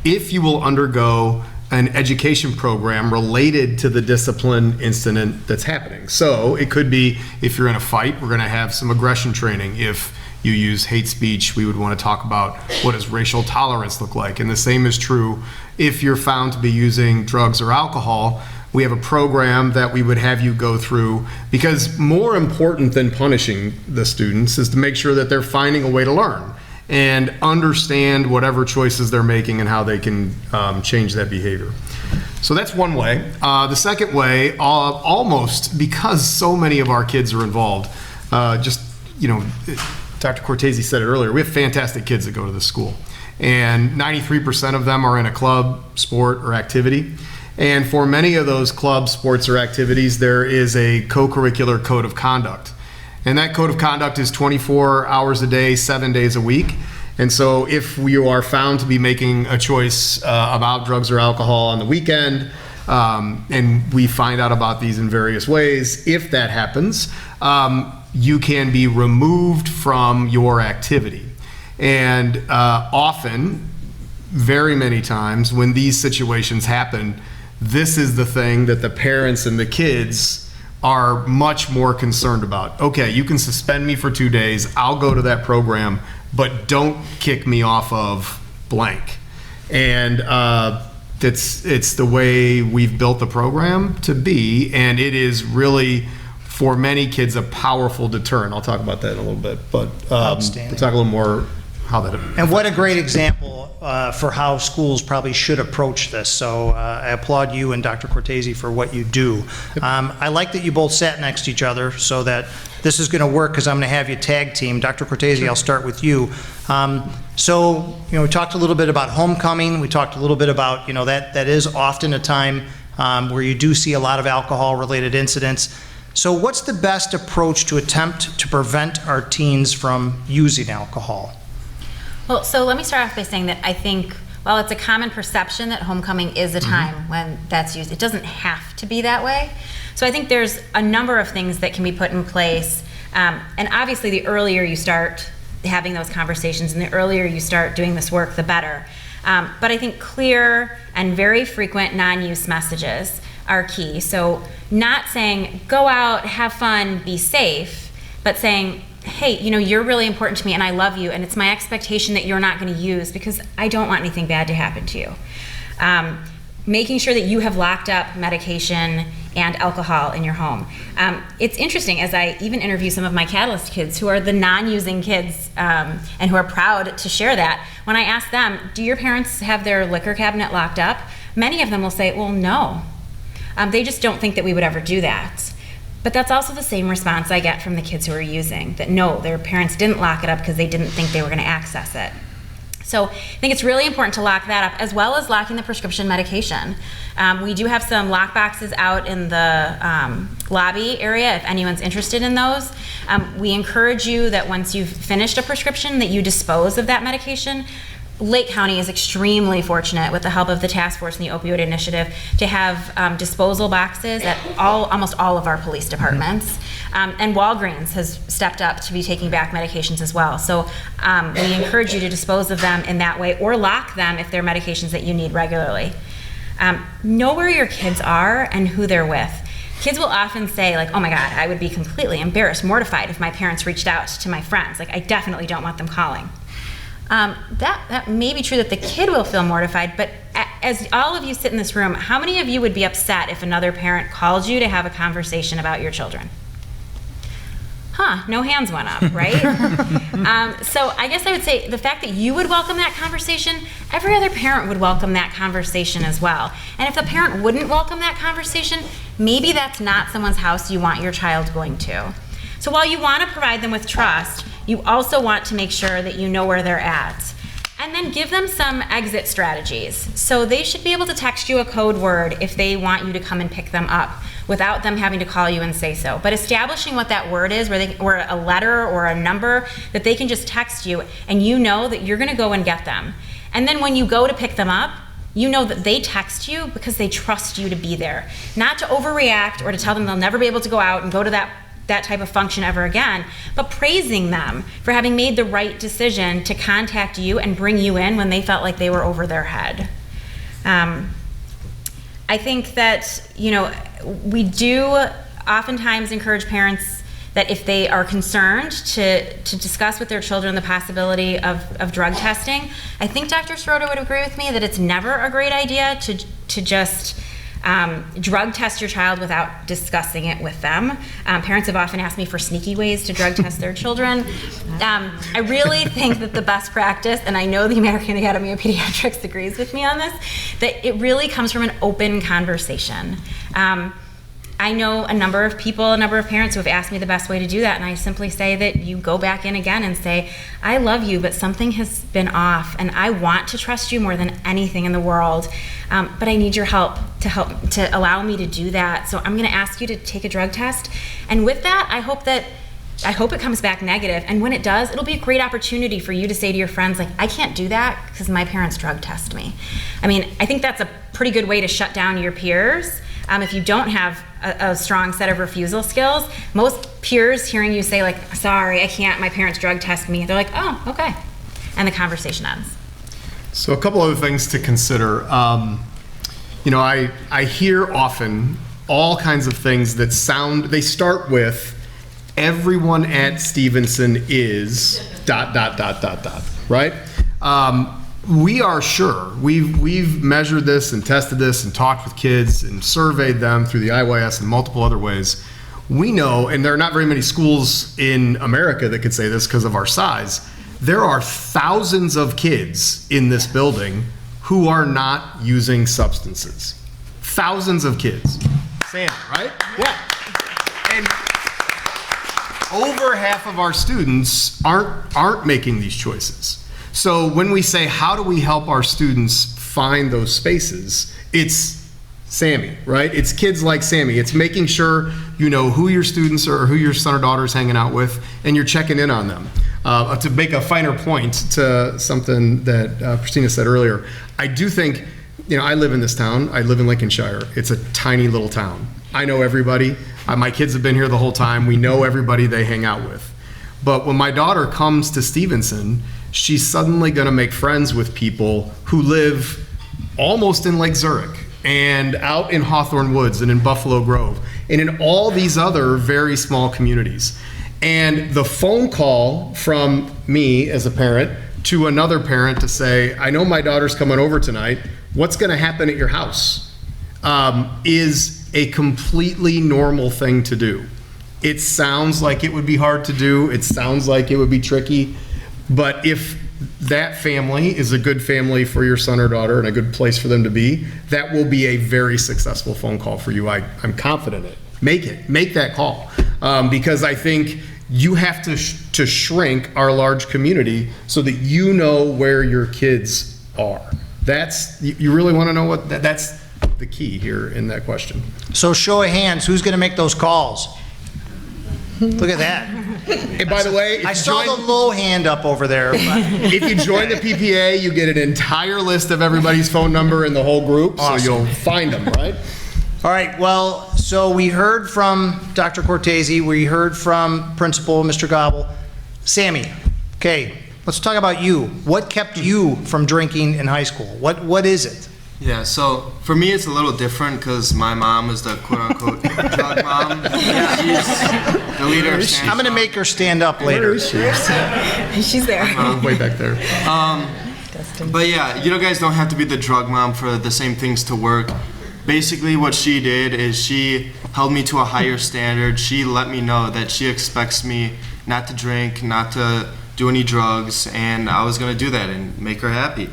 if you will undergo an education program related to the discipline incident that's happening. So it could be, if you're in a fight, we're going to have some aggression training. If you use hate speech, we would want to talk about what does racial tolerance look like. And the same is true if you're found to be using drugs or alcohol. We have a program that we would have you go through, because more important than punishing the students is to make sure that they're finding a way to learn and understand whatever choices they're making and how they can change that behavior. So that's one way. The second way, almost because so many of our kids are involved, just, you know, Dr. Cortesi said it earlier, we have fantastic kids that go to this school, and 93% of them are in a club, sport, or activity. And for many of those clubs, sports, or activities, there is a co-curricular code of conduct. And that code of conduct is 24 hours a day, 7 days a week. And so if you are found to be making a choice about drugs or alcohol on the weekend, and we find out about these in various ways, if that happens, you can be removed from your activity. And often, very many times, when these situations happen, this is the thing that the parents and the kids are much more concerned about. Okay, you can suspend me for 2 days, I'll go to that program, but don't kick me off of blank. And it's the way we've built the program to be, and it is really, for many kids, a powerful deterrent. I'll talk about that in a little bit, but we'll talk a little more how that. And what a great example for how schools probably should approach this. So I applaud you and Dr. Cortesi for what you do. I like that you both sat next to each other so that this is going to work, because I'm going to have you tag team. Dr. Cortesi, I'll start with you. So, we talked a little bit about homecoming. We talked a little bit about, that is often a time where you do see a lot of alcohol-related incidents. So what's the best approach to attempt to prevent our teens from using alcohol? Well, so let me start off by saying that I think, while it's a common perception that homecoming is a time when that's used, it doesn't have to be that way. So I think there's a number of things that can be put in place. And obviously, the earlier you start having those conversations and the earlier you start doing this work, the better. But I think clear and very frequent non-use messages are key. So not saying, go out, have fun, be safe, but saying, hey, you're really important to me and I love you, and it's my expectation that you're not going to use because I don't want anything bad to happen to you. Making sure that you have locked up medication and alcohol in your home. It's interesting, as I even interview some of my Catalyst kids who are the non-using kids and who are proud to share that. When I ask them, do your parents have their liquor cabinet locked up? Many of them will say, well, no. They just don't think that we would ever do that. But that's also the same response I get from the kids who are using, that no, their parents didn't lock it up because they didn't think they were going to access it. So I think it's really important to lock that up, as well as locking the prescription medication. We do have some lock boxes out in the lobby area if anyone's interested in those. We encourage you that once you've finished a prescription that you dispose of that medication. Lake County is extremely fortunate, with the help of the task force and the opioid initiative, to have disposal boxes at almost all of our police departments. And Walgreens has stepped up to be taking back medications as well. So we encourage you to dispose of them in that way, or lock them if they're medications that you need regularly. Know where your kids are and who they're with. Kids will often say, like, oh my God, I would be completely embarrassed, mortified if my parents reached out to my friends. Like, I definitely don't want them calling. That may be true that the kid will feel mortified, but as all of you sit in this room, how many of you would be upset if another parent called you to have a conversation about your children? No hands went up, right? So I guess I would say the fact that you would welcome that conversation, every other parent would welcome that conversation as well. And if the parent wouldn't welcome that conversation, maybe that's not someone's house you want your child going to. So while you want to provide them with trust, you also want to make sure that you know where they're at. And then give them some exit strategies. So they should be able to text you a code word if they want you to come and pick them up without them having to call you and say so. But establishing what that word is, or a letter or a number that they can just text you, and you know that you're going to go and get them. And then when you go to pick them up, you know that they text you because they trust you to be there. Not to overreact or to tell them they'll never be able to go out and go to that type of function ever again, but praising them for having made the right decision to contact you and bring you in when they felt like they were over their head. I think that, we do oftentimes encourage parents that if they are concerned to discuss with their children the possibility of drug testing. I think Dr. Sirota would agree with me that it's never a great idea to just drug test your child without discussing it with them. Parents have often asked me for sneaky ways to drug test their children. I really think that the best practice, and I know the American Academy of Pediatrics agrees with me on this, that it really comes from an open conversation. I know a number of parents who have asked me the best way to do that, and I simply say that you go back in again and say, I love you, but something has been off, and I want to trust you more than anything in the world, but I need your help to allow me to do that. So I'm going to ask you to take a drug test, and with that, I hope that I hope it comes back negative. And when it does, it'll be a great opportunity for you to say to your friends, like, I can't do that because my parents drug test me. I mean, I think that's a pretty good way to shut down your peers. If you don't have a strong set of refusal skills, most peers hearing you say, like, sorry, I can't, my parents drug test me, they're like, oh, okay. And the conversation ends. So a couple other things to consider. I hear often all kinds of things that they start with, everyone at Stevenson is ... right? We are sure. We've measured this and tested this and talked with kids and surveyed them through the IYS and multiple other ways. We know, and there are not very many schools in America that could say this because of our size, there are thousands of kids in this building who are not using substances. Thousands of kids. Sam, right? Yeah. And over half of our students aren't making these choices. So when we say, how do we help our students find those spaces, it's Sammy, right? It's kids like Sammy. It's making sure you know who your students are, or who your son or daughter is hanging out with, and you're checking in on them. To make a finer point to something that Cristina said earlier, I do think, I live in this town. I live in Lincolnshire. It's a tiny little town. I know everybody. My kids have been here the whole time. We know everybody they hang out with. But when my daughter comes to Stevenson, she's suddenly going to make friends with people who live almost in Lake Zurich and out in Hawthorne Woods and in Buffalo Grove and in all these other very small communities. And the phone call from me as a parent to another parent to say, I know my daughter's coming over tonight, what's going to happen at your house? Is a completely normal thing to do. It sounds like it would be hard to do. It sounds like it would be tricky. But if that family is a good family for your son or daughter and a good place for them to be, that will be a very successful phone call for you. I'm confident in it. Make that call. Because I think you have to shrink our large community so that you know where your kids are. You really want to know what, that's the key here in that question. So show of hands, who's going to make those calls? Look at that. And by the way, I saw the low hand up over there. If you join the PPA, you get an entire list of everybody's phone number in the whole group, awesome. So you'll find them, right? All right, well, so we heard from Dr. Cortesi, we heard from Principal Mr. Gobble. Sammy, okay, let's talk about you. What kept you from drinking in high school? What is it? Yeah, so for me it's a little different because my mom is the quote-unquote drug mom. She's the leader of Stand. I'm going to make her stand up later. She's there. Way back there. But yeah, you guys don't have to be the drug mom for the same things to work. Basically what she did is she held me to a higher standard. She let me know that she expects me not to drink, not to do any drugs, and I was going to do that and make her happy.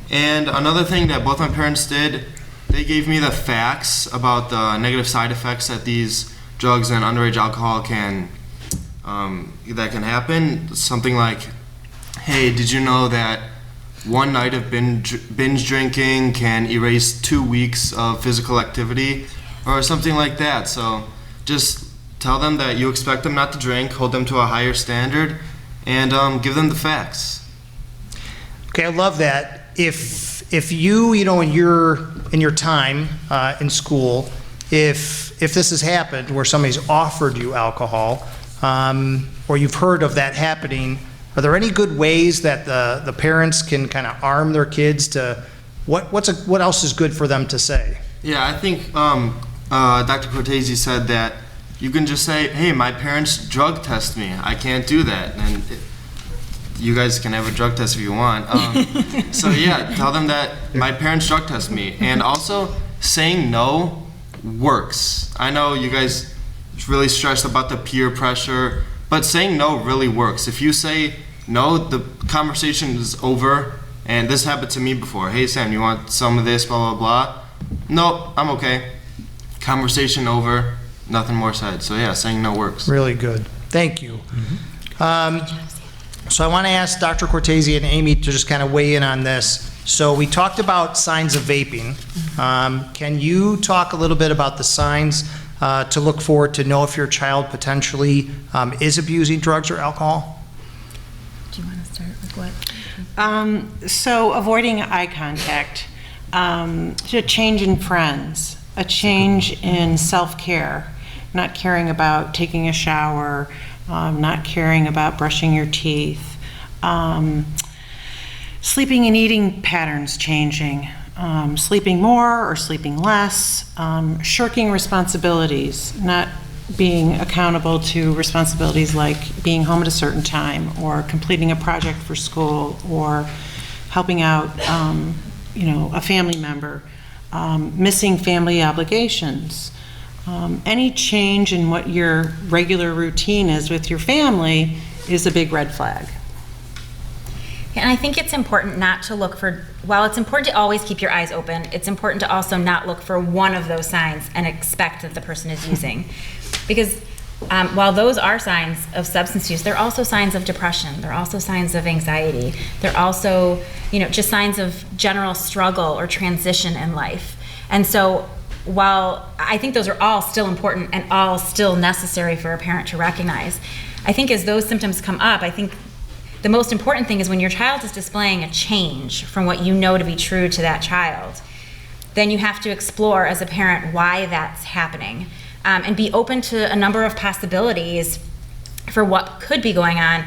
And another thing that both my parents did, they gave me the facts about the negative side effects that these drugs and underage alcohol can happen. Something like, hey, did you know that one night of binge drinking can erase 2 weeks of physical activity, or something like that. So just tell them that you expect them not to drink, hold them to a higher standard, and give them the facts. Okay, I love that. If you in your time in school, if this has happened where somebody's offered you alcohol, or you've heard of that happening, are there any good ways that the parents can kind of arm their kids to what else is good for them to say? Yeah, I think Dr. Cortesi said that you can just say, hey, my parents drug test me. I can't do that. And you guys can have a drug test if you want. So yeah, tell them that my parents drug test me. And also, saying no works. I know you guys really stressed about the peer pressure, but saying no really works. If you say no, the conversation is over. And this happened to me before. Hey Sam, you want some of this, blah, blah, blah. Nope, I'm okay. Conversation over, nothing more said. So yeah, saying no works. Really good. Thank you. So I want to ask Dr. Cortesi and Amy to just kind of weigh in on this. So we talked about signs of vaping. Can you talk a little bit about the signs to look for to know if your child potentially is abusing drugs or alcohol? Do you want to start with what? So avoiding eye contact, a change in friends, a change in self-care, not caring about taking a shower, not caring about brushing your teeth, sleeping and eating patterns changing, sleeping more or sleeping less, shirking responsibilities, not being accountable to responsibilities like being home at a certain time or completing a project for school or helping out a family member, missing family obligations. Any change in what your regular routine is with your family is a big red flag. And I think it's important not to look for, while it's important to always keep your eyes open, it's important to also not look for one of those signs and expect that the person is using. Because while those are signs of substance use, they're also signs of depression. They're also signs of anxiety. They're also, just signs of general struggle or transition in life. And so while I think those are all still important and all still necessary for a parent to recognize, I think as those symptoms come up, I think the most important thing is when your child is displaying a change from what you know to be true to that child, then you have to explore as a parent why that's happening, and be open to a number of possibilities for what could be going on.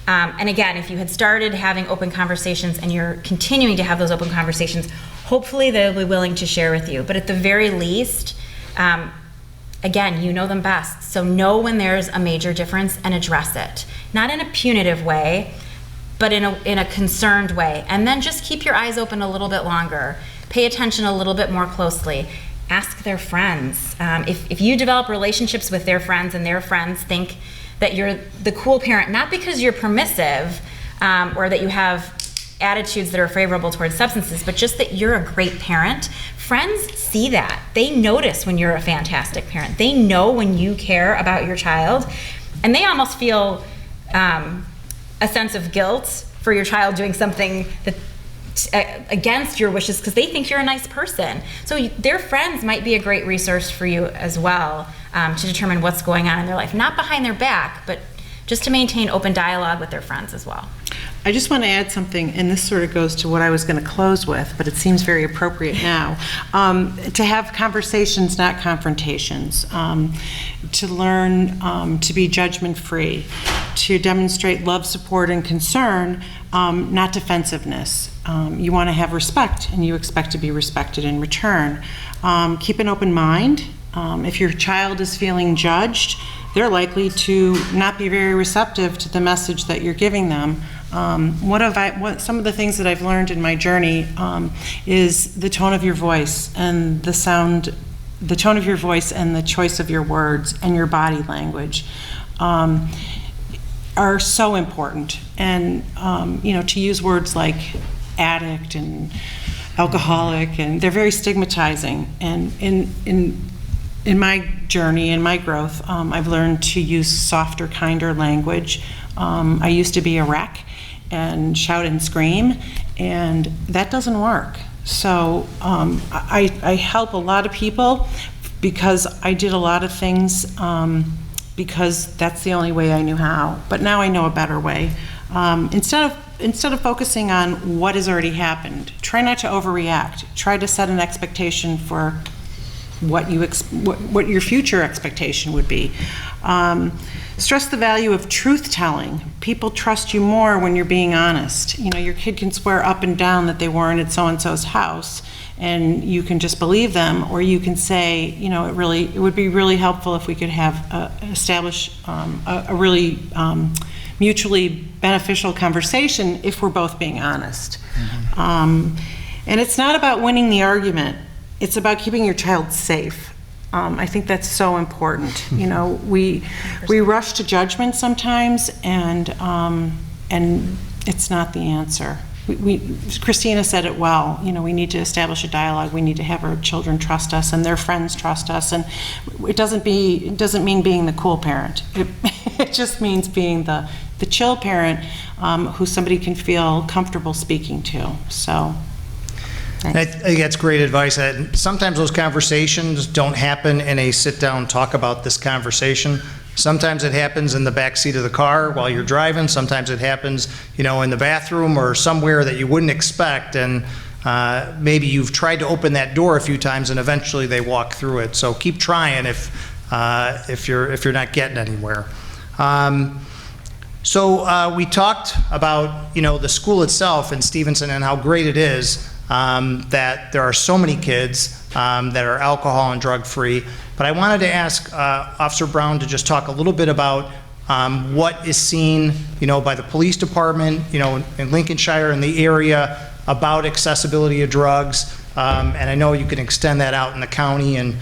And again, if you had started having open conversations and you're continuing to have those open conversations, hopefully they'll be willing to share with you. But at the very least, again, you know them best. So know when there's a major difference and address it. Not in a punitive way, but in a concerned way. And then just keep your eyes open a little bit longer. Pay attention a little bit more closely. Ask their friends. If you develop relationships with their friends and their friends think that you're the cool parent, not because you're permissive or that you have attitudes that are favorable towards substances, but just that you're a great parent, friends see that. They notice when you're a fantastic parent. They know when you care about your child, and they almost feel a sense of guilt for your child doing something that against your wishes because they think you're a nice person. So their friends might be a great resource for you as well, to determine what's going on in their life, not behind their back, but just to maintain open dialogue with their friends as well. I just want to add something, and this sort of goes to what I was going to close with, but it seems very appropriate now. To have conversations, not confrontations. To learn to be judgment-free. To demonstrate love, support, and concern, not defensiveness. You want to have respect, and you expect to be respected in return. Keep an open mind. If your child is feeling judged, they're likely to not be very receptive to the message that you're giving them. Some of the things that I've learned in my journey is the tone of your voice and the tone of your voice and the choice of your words and your body language are so important. And to use words like addict and alcoholic, and they're very stigmatizing. And in my journey, in my growth, I've learned to use softer, kinder language. I used to be a wreck and shout and scream, and that doesn't work. So I help a lot of people because I did a lot of things because that's the only way I knew how. But now I know a better way. Instead of focusing on what has already happened, try not to overreact. Try to set an expectation for what your future expectation would be. Stress the value of truth-telling. People trust you more when you're being honest. Your kid can swear up and down that they weren't at so-and-so's house, and you can just believe them, or you can say, it would be really helpful if we could establish a really mutually beneficial conversation if we're both being honest. Mm-hmm. And it's not about winning the argument. It's about keeping your child safe. I think that's so important. We rush to judgment sometimes, and it's not the answer. Cristina said it well. We need to establish a dialogue. We need to have our children trust us, and their friends trust us. And it doesn't mean being the cool parent. It just means being the chill parent who somebody can feel comfortable speaking to. So. I think that's great advice. Sometimes those conversations don't happen in a sit-down, talk about this conversation. Sometimes it happens in the back seat of the car while you're driving. Sometimes it happens, in the bathroom or somewhere that you wouldn't expect. And maybe you've tried to open that door a few times and eventually they walk through it. So keep trying if you're not getting anywhere. So we talked about, the school itself in Stevenson and how great it is that there are so many kids that are alcohol and drug-free. But I wanted to ask Officer Brown to just talk a little bit about what is seen, by the police department, in Lincolnshire and the area about accessibility of drugs. And I know you can extend that out in the county and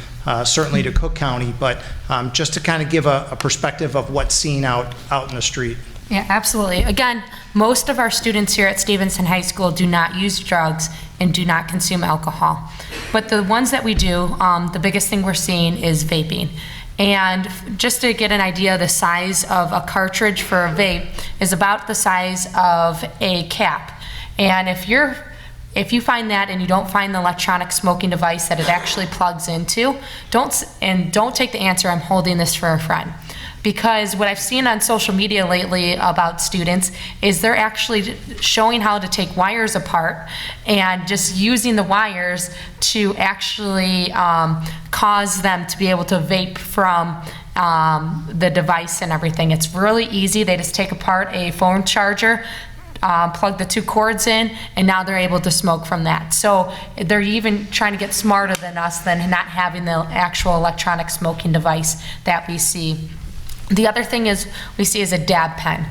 certainly to Cook County, but just to kind of give a perspective of what's seen out in the street. Yeah, absolutely. Again, most of our students here at Stevenson High School do not use drugs and do not consume alcohol. But the ones that we do, the biggest thing we're seeing is vaping. And just to get an idea, the size of a cartridge for a vape is about the size of a cap. And if you find that and you don't find the electronic smoking device that it actually plugs into, don't take the answer, I'm holding this for a friend. Because what I've seen on social media lately about students is they're actually showing how to take wires apart and just using the wires to actually cause them to be able to vape from the device and everything. It's really easy. They just take apart a phone charger, plug the two cords in, and now they're able to smoke from that. So they're even trying to get smarter than us than not having the actual electronic smoking device that we see. The other thing we see is a dab pen.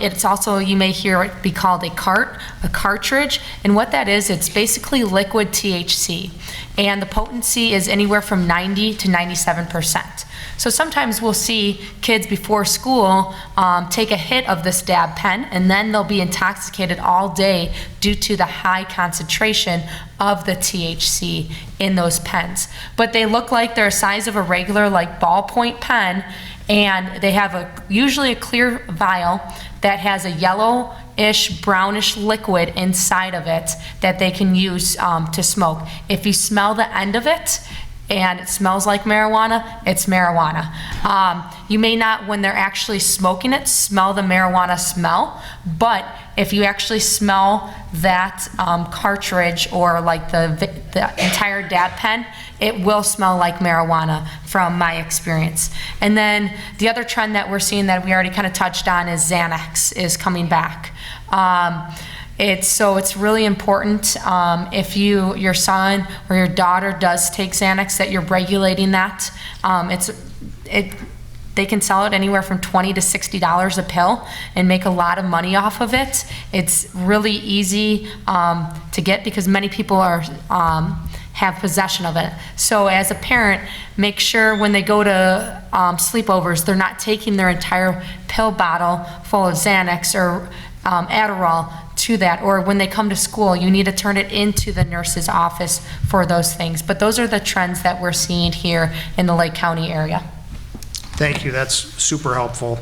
It's also, you may hear it be called a cartridge, and what that is, it's basically liquid THC, and the potency is anywhere from 90 to 97%. So sometimes we'll see kids before school take a hit of this dab pen, and then they'll be intoxicated all day due to the high concentration of the THC in those pens. But they look like they're the size of a regular ballpoint pen, and they have usually a clear vial that has a yellowish, brownish liquid inside of it that they can use to smoke. If you smell the end of it, and it smells like marijuana, it's marijuana. You may not, when they're actually smoking it, smell the marijuana smell, but if you actually smell that cartridge or the entire dab pen, it will smell like marijuana from my experience. And then the other trend that we're seeing that we already kind of touched on is Xanax is coming back. It's really important if your son or your daughter does take Xanax that you're regulating that. They can sell it anywhere from $20 to $60 a pill and make a lot of money off of it. It's really easy to get because many people have possession of it. So as a parent, make sure when they go to sleepovers, they're not taking their entire pill bottle full of Xanax or Adderall to that, or when they come to school, you need to turn it into the nurse's office for those things. But those are the trends that we're seeing here in the Lake County area. Thank you, that's super helpful.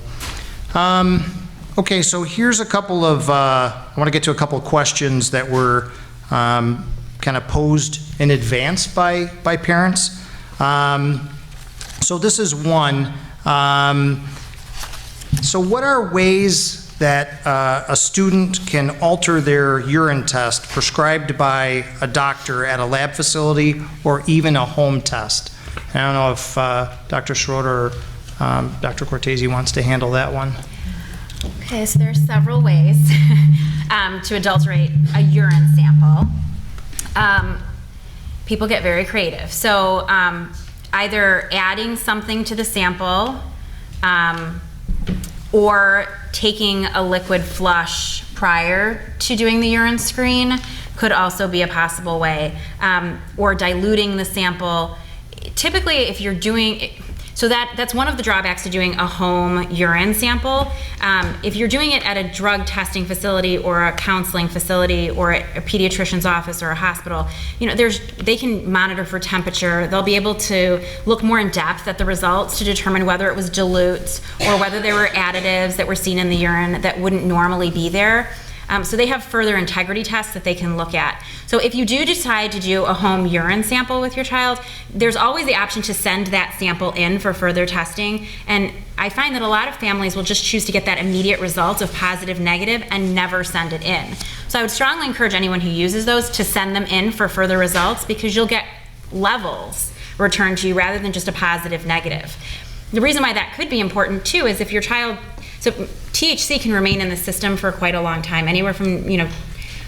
Okay, so here's a couple of, I want to get to a couple of questions that were kind of posed in advance by parents. So this is one. So what are ways that a student can alter their urine test prescribed by a doctor at a lab facility or even a home test? I don't know if Dr. Sirota or Dr. Cortesi wants to handle that one. Okay, so there are several ways to adulterate a urine sample. People get very creative. So either adding something to the sample or taking a liquid flush prior to doing the urine screen could also be a possible way, or diluting the sample. Typically, if you're doing, so that's one of the drawbacks to doing a home urine sample. If you're doing it at a drug testing facility or a counseling facility or at a pediatrician's office or a hospital, they can monitor for temperature. They'll be able to look more in depth at the results to determine whether it was dilute or whether there were additives that were seen in the urine that wouldn't normally be there. So they have further integrity tests that they can look at. So if you do decide to do a home urine sample with your child, there's always the option to send that sample in for further testing. And I find that a lot of families will just choose to get that immediate result of positive, negative, and never send it in. So I would strongly encourage anyone who uses those to send them in for further results, because you'll get levels returned to you rather than just a positive, negative. The reason why that could be important too is if your child, so THC can remain in the system for quite a long time, anywhere from, you know,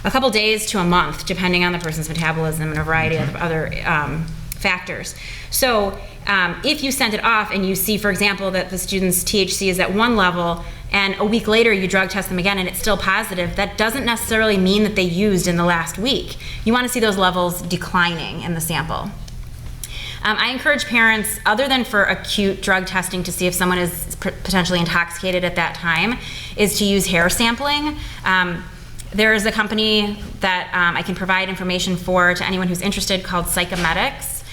a couple days to a month, depending on the person's metabolism and a variety of other factors. So if you send it off and you see, for example, that the student's THC is at one level, and a week later you drug test them again and it's still positive, that doesn't necessarily mean that they used in the last week. You want to see those levels declining in the sample. I encourage parents, other than for acute drug testing to see if someone is potentially intoxicated at that time, is to use hair sampling. There is a company that I can provide information for to anyone who's interested called Psychomedics.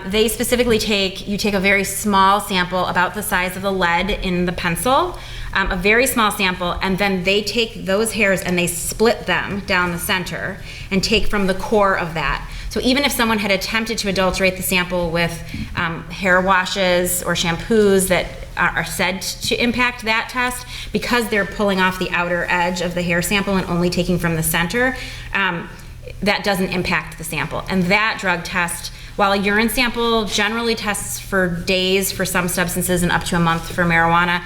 They specifically you take a very small sample, about the size of the lead in the pencil, a very small sample, and then they take those hairs and they split them down the center and take from the core of that. So even if someone had attempted to adulterate the sample with hair washes or shampoos that are said to impact that test, because they're pulling off the outer edge of the hair sample and only taking from the center, that doesn't impact the sample. And that drug test, while a urine sample generally tests for days for some substances and up to a month for marijuana,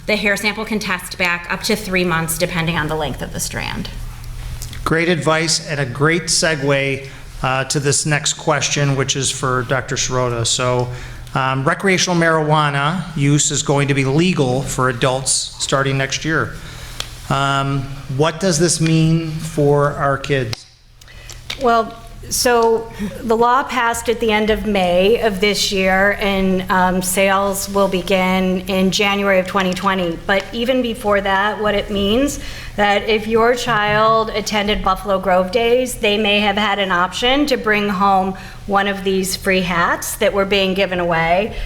the hair sample can test back up to 3 months depending on the length of the strand. Great advice and a great segue to this next question, which is for Dr. Sirota. So recreational marijuana use is going to be legal for adults starting next year. What does this mean for our kids? Well, so the law passed at the end of May of this year, and sales will begin in January of 2020. But even before that, what it means that if your child attended Buffalo Grove Days, they may have had an option to bring home one of these free hats that were being given away.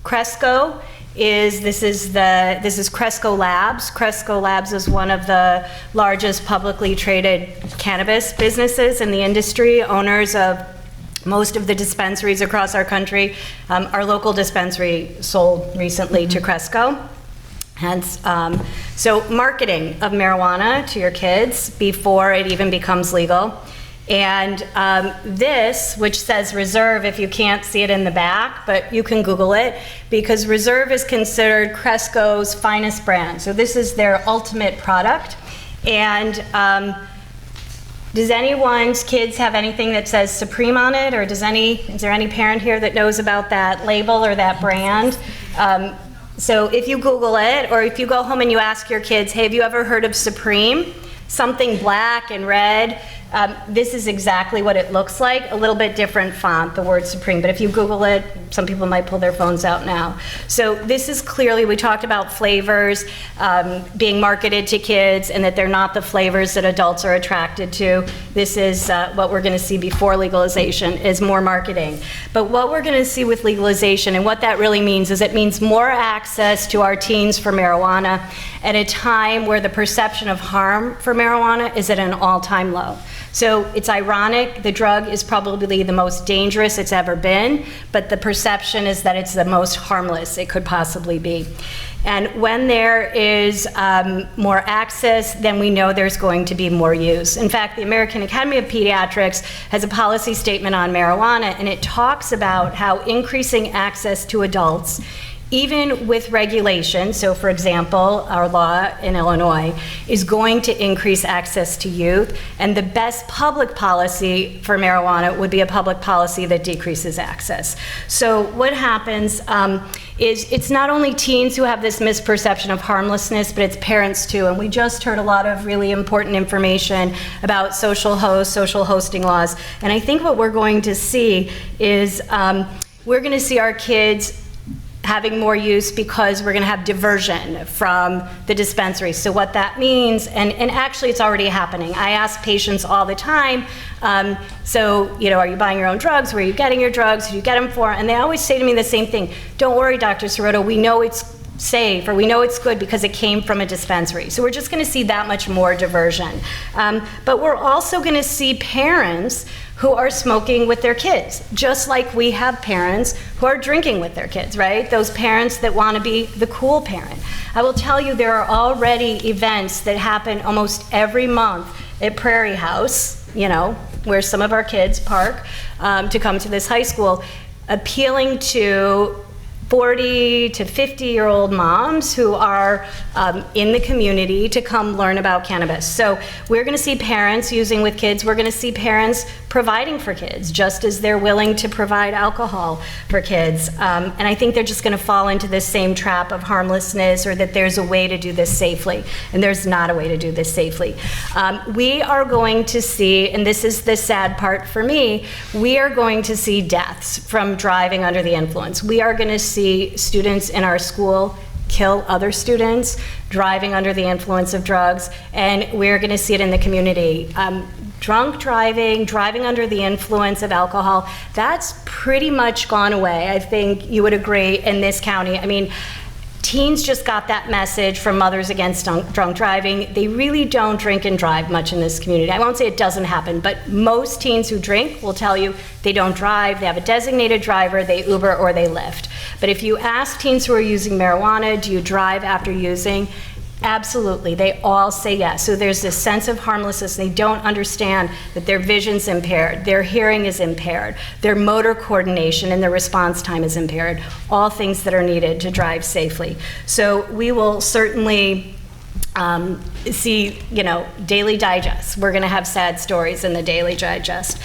Cresco this is Cresco Labs. Cresco Labs is one of the largest publicly traded cannabis businesses in the industry, owners of most of the dispensaries across our country. Our local dispensary sold recently to Cresco. Hence, so marketing of marijuana to your kids before it even becomes legal. And this, which says Reserve, if you can't see it in the back, but you can Google it, because Reserve is considered Cresco's finest brand. So this is their ultimate product. And does anyone's kids have anything that says Supreme on it? Or is there any parent here that knows about that label or that brand? So if you Google it, or if you go home and you ask your kids, hey, have you ever heard of Supreme? Something black and red. This is exactly what it looks like, a little bit different font, the word Supreme, but if you Google it, some people might pull their phones out now. So this is clearly, we talked about flavors being marketed to kids and that they're not the flavors that adults are attracted to. This is what we're gonna see before legalization, is more marketing. But what we're gonna see with legalization, and what that really means, is it means more access to our teens for marijuana at a time where the perception of harm for marijuana is at an all-time low. So it's ironic, the drug is probably the most dangerous it's ever been, but the perception is that it's the most harmless it could possibly be. And when there is more access, then we know there's going to be more use. In fact, the American Academy of Pediatrics has a policy statement on marijuana, and it talks about how increasing access to adults, even with regulation, so for example, our law in Illinois, is going to increase access to youth, and the best public policy for marijuana would be a public policy that decreases access. So what happens is it's not only teens who have this misperception of harmlessness, but it's parents too, and we just heard a lot of really important information about social hosting laws, and I think what we're going to see is we're going to see our kids having more use because we're going to have diversion from the dispensary. So what that means, and actually it's already happening. I ask patients all the time, so, you know, are you buying your own drugs? Where are you getting your drugs? Who do you get them for? And they always say to me the same thing. Don't worry, Dr. Sirota, we know it's safe, or we know it's good because it came from a dispensary. So we're just going to see that much more diversion. But we're also going to see parents who are smoking with their kids, just like we have parents who are drinking with their kids, right? Those parents that want to be the cool parent. I will tell you, there are already events that happen almost every month at Prairie House, you know, where some of our kids park to come to this high school, appealing to 40 to 50-year-old moms who are in the community to come learn about cannabis. So we're going to see parents using with kids. We're going to see parents providing for kids, just as they're willing to provide alcohol for kids. And I think they're just going to fall into this same trap of harmlessness, or that there's a way to do this safely. And there's not a way to do this safely. We are going to see, and this is the sad part for me, we are going to see deaths from driving under the influence. We are going to see students in our school kill other students driving under the influence of drugs, and we're going to see it in the community. Drunk driving, driving under the influence of alcohol, that's pretty much gone away. I think you would agree in this county. I mean, teens just got that message from Mothers Against Drunk Driving. They really don't drink and drive much in this community. I won't say it doesn't happen, but most teens who drink will tell you they don't drive, they have a designated driver, they Uber or they Lyft. But if you ask teens who are using marijuana, do you drive after using? Absolutely, they all say yes. So there's this sense of harmlessness. They don't understand that their vision's impaired, their hearing is impaired, their motor coordination and their response time is impaired, all things that are needed to drive safely. So we will certainly see, you know, Daily Digest. We're going to have sad stories in the Daily Digest.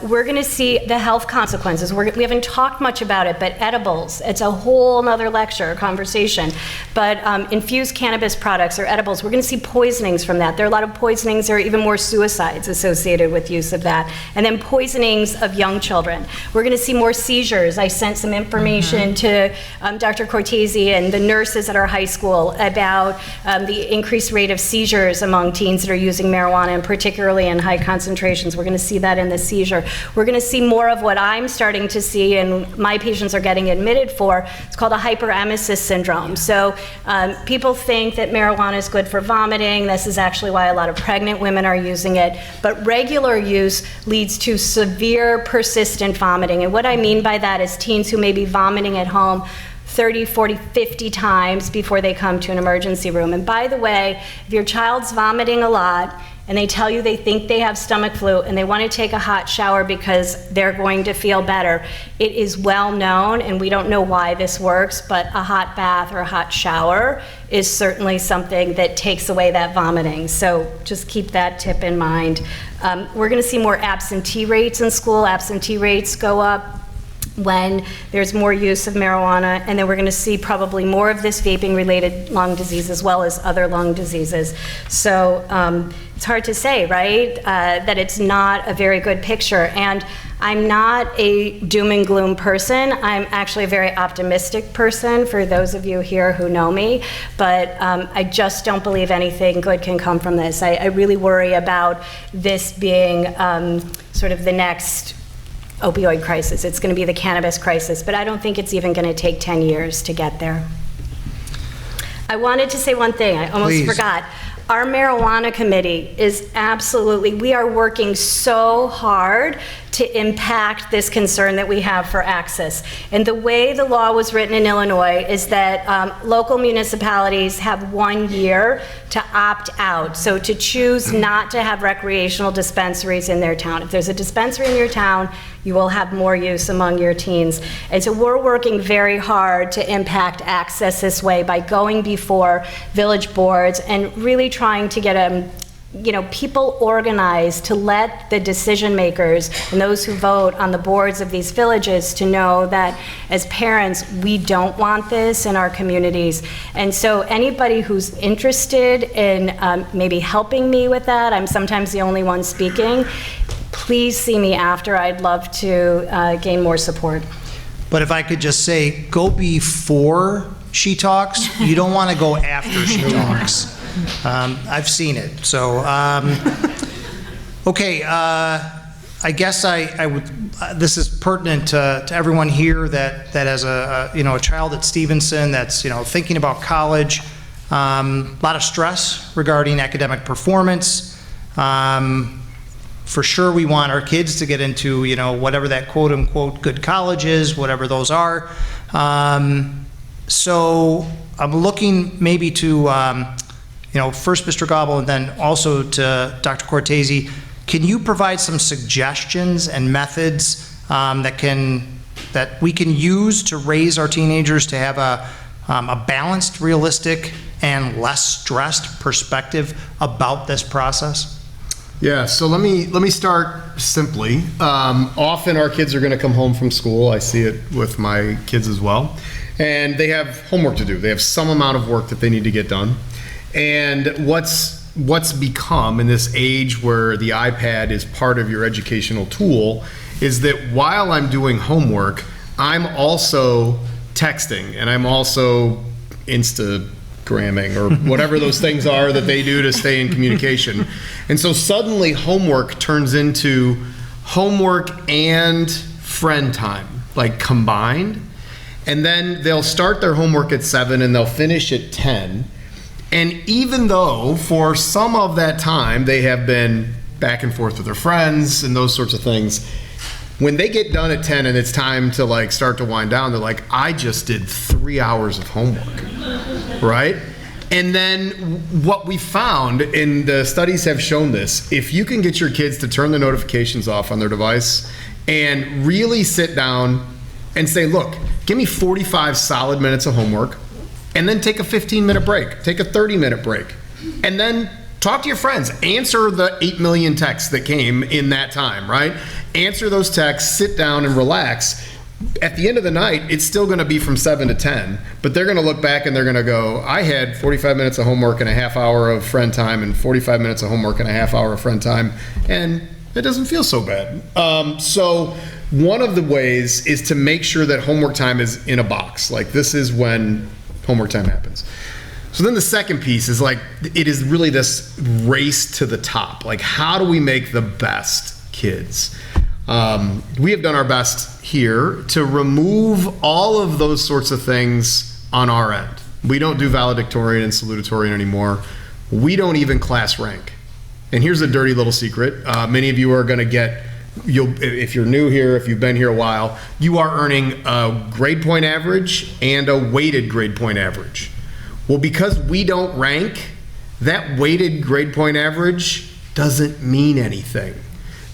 We're going to see the health consequences. We haven't talked much about it, but edibles, it's a whole nother lecture, conversation. But infused cannabis products or edibles, we're going to see poisonings from that. There are a lot of poisonings, there are even more suicides associated with use of that. And then poisonings of young children. We're going to see more seizures. I sent some information to Dr. Cortesi and the nurses at our high school about the increased rate of seizures among teens that are using marijuana, and particularly in high concentrations. We're going to see that in the seizure. We're going to see more of what I'm starting to see, and my patients are getting admitted for. It's called a hyperemesis syndrome. So people think that marijuana is good for vomiting. This is actually why a lot of pregnant women are using it. But regular use leads to severe, persistent vomiting. And what I mean by that is teens who may be vomiting at home 30, 40, 50 times before they come to an emergency room. And by the way, if your child's vomiting a lot and they tell you they think they have stomach flu and they want to take a hot shower because they're going to feel better, it is well known, and we don't know why this works, but a hot bath or a hot shower is certainly something that takes away that vomiting. So just keep that tip in mind. We're going to see more absentee rates in school. Absentee rates go up when there's more use of marijuana, and then we're going to see probably more of this vaping-related lung disease as well as other lung diseases. So it's hard to say, right, that it's not a very good picture. And I'm not a doom and gloom person. I'm actually a very optimistic person, for those of you here who know me, but I just don't believe anything good can come from this. I really worry about this being sort of the next opioid crisis. It's going to be the cannabis crisis, but I don't think it's even going to take 10 years to get there. I wanted to say one thing, I almost forgot. Our marijuana committee is absolutely, we are working so hard to impact this concern that we have for access. And the way the law was written in Illinois is that local municipalities have 1 year to opt out. So to choose not to have recreational dispensaries in their town. If there's a dispensary in your town, you will have more use among your teens. And so we're working very hard to impact access this way by going before village boards and really trying to get people organized to let the decision makers and those who vote on the boards of these villages to know that as parents, we don't want this in our communities. And so anybody who's interested in maybe helping me with that, I'm sometimes the only one speaking, please see me after. I'd love to gain more support. But if I could just say, go before she talks. You don't want to go after she talks. I've seen it. So, okay, I guess I would, this is pertinent to everyone here that has a child at Stevenson that's, thinking about college. A lot of stress regarding academic performance. For sure, we want our kids to get into, whatever that quote unquote good college is, whatever those are. So I'm looking maybe to, first Mr. Gobble and then also to Dr. Cortesi. Can you provide some suggestions and methods that we can use to raise our teenagers to have a balanced, realistic, and less stressed perspective about this process? Yeah, so let me start simply. Often our kids are going to come home from school. I see it with my kids as well. And they have homework to do. They have some amount of work that they need to get done. And what's become in this age where the iPad is part of your educational tool is that while I'm doing homework, I'm also texting and I'm also Instagramming or whatever those things are that they do to stay in communication. And so suddenly homework turns into homework and friend time, like combined. And then they'll start their homework at 7 and they'll finish at 10. And even though for some of that time they have been back and forth with their friends and those sorts of things, when they get done at 10 and it's time to start to wind down, they're like, I just did 3 hours of homework, right? And then what we found, and the studies have shown this, if you can get your kids to turn the notifications off on their device and really sit down and say, look, give me 45 solid minutes of homework, and then take a 15-minute break, take a 30-minute break, and then talk to your friends. Answer the 8 million texts that came in that time, right? Answer those texts, sit down and relax. At the end of the night, it's still going to be from 7 to 10, but they're going to look back and they're going to go, I had 45 minutes of homework and a half hour of friend time and 45 minutes of homework and a half hour of friend time, and it doesn't feel so bad. So one of the ways is to make sure that homework time is in a box. Like, this is when homework time happens. So then the second piece is it is really this race to the top. Like, how do we make the best kids? We have done our best here to remove all of those sorts of things on our end. We don't do valedictorian and salutatorian anymore. We don't even class rank. And here's a dirty little secret. Many of you are going to get, if you're new here, if you've been here a while, you are earning a grade point average and a weighted grade point average. Well, because we don't rank, that weighted grade point average doesn't mean anything,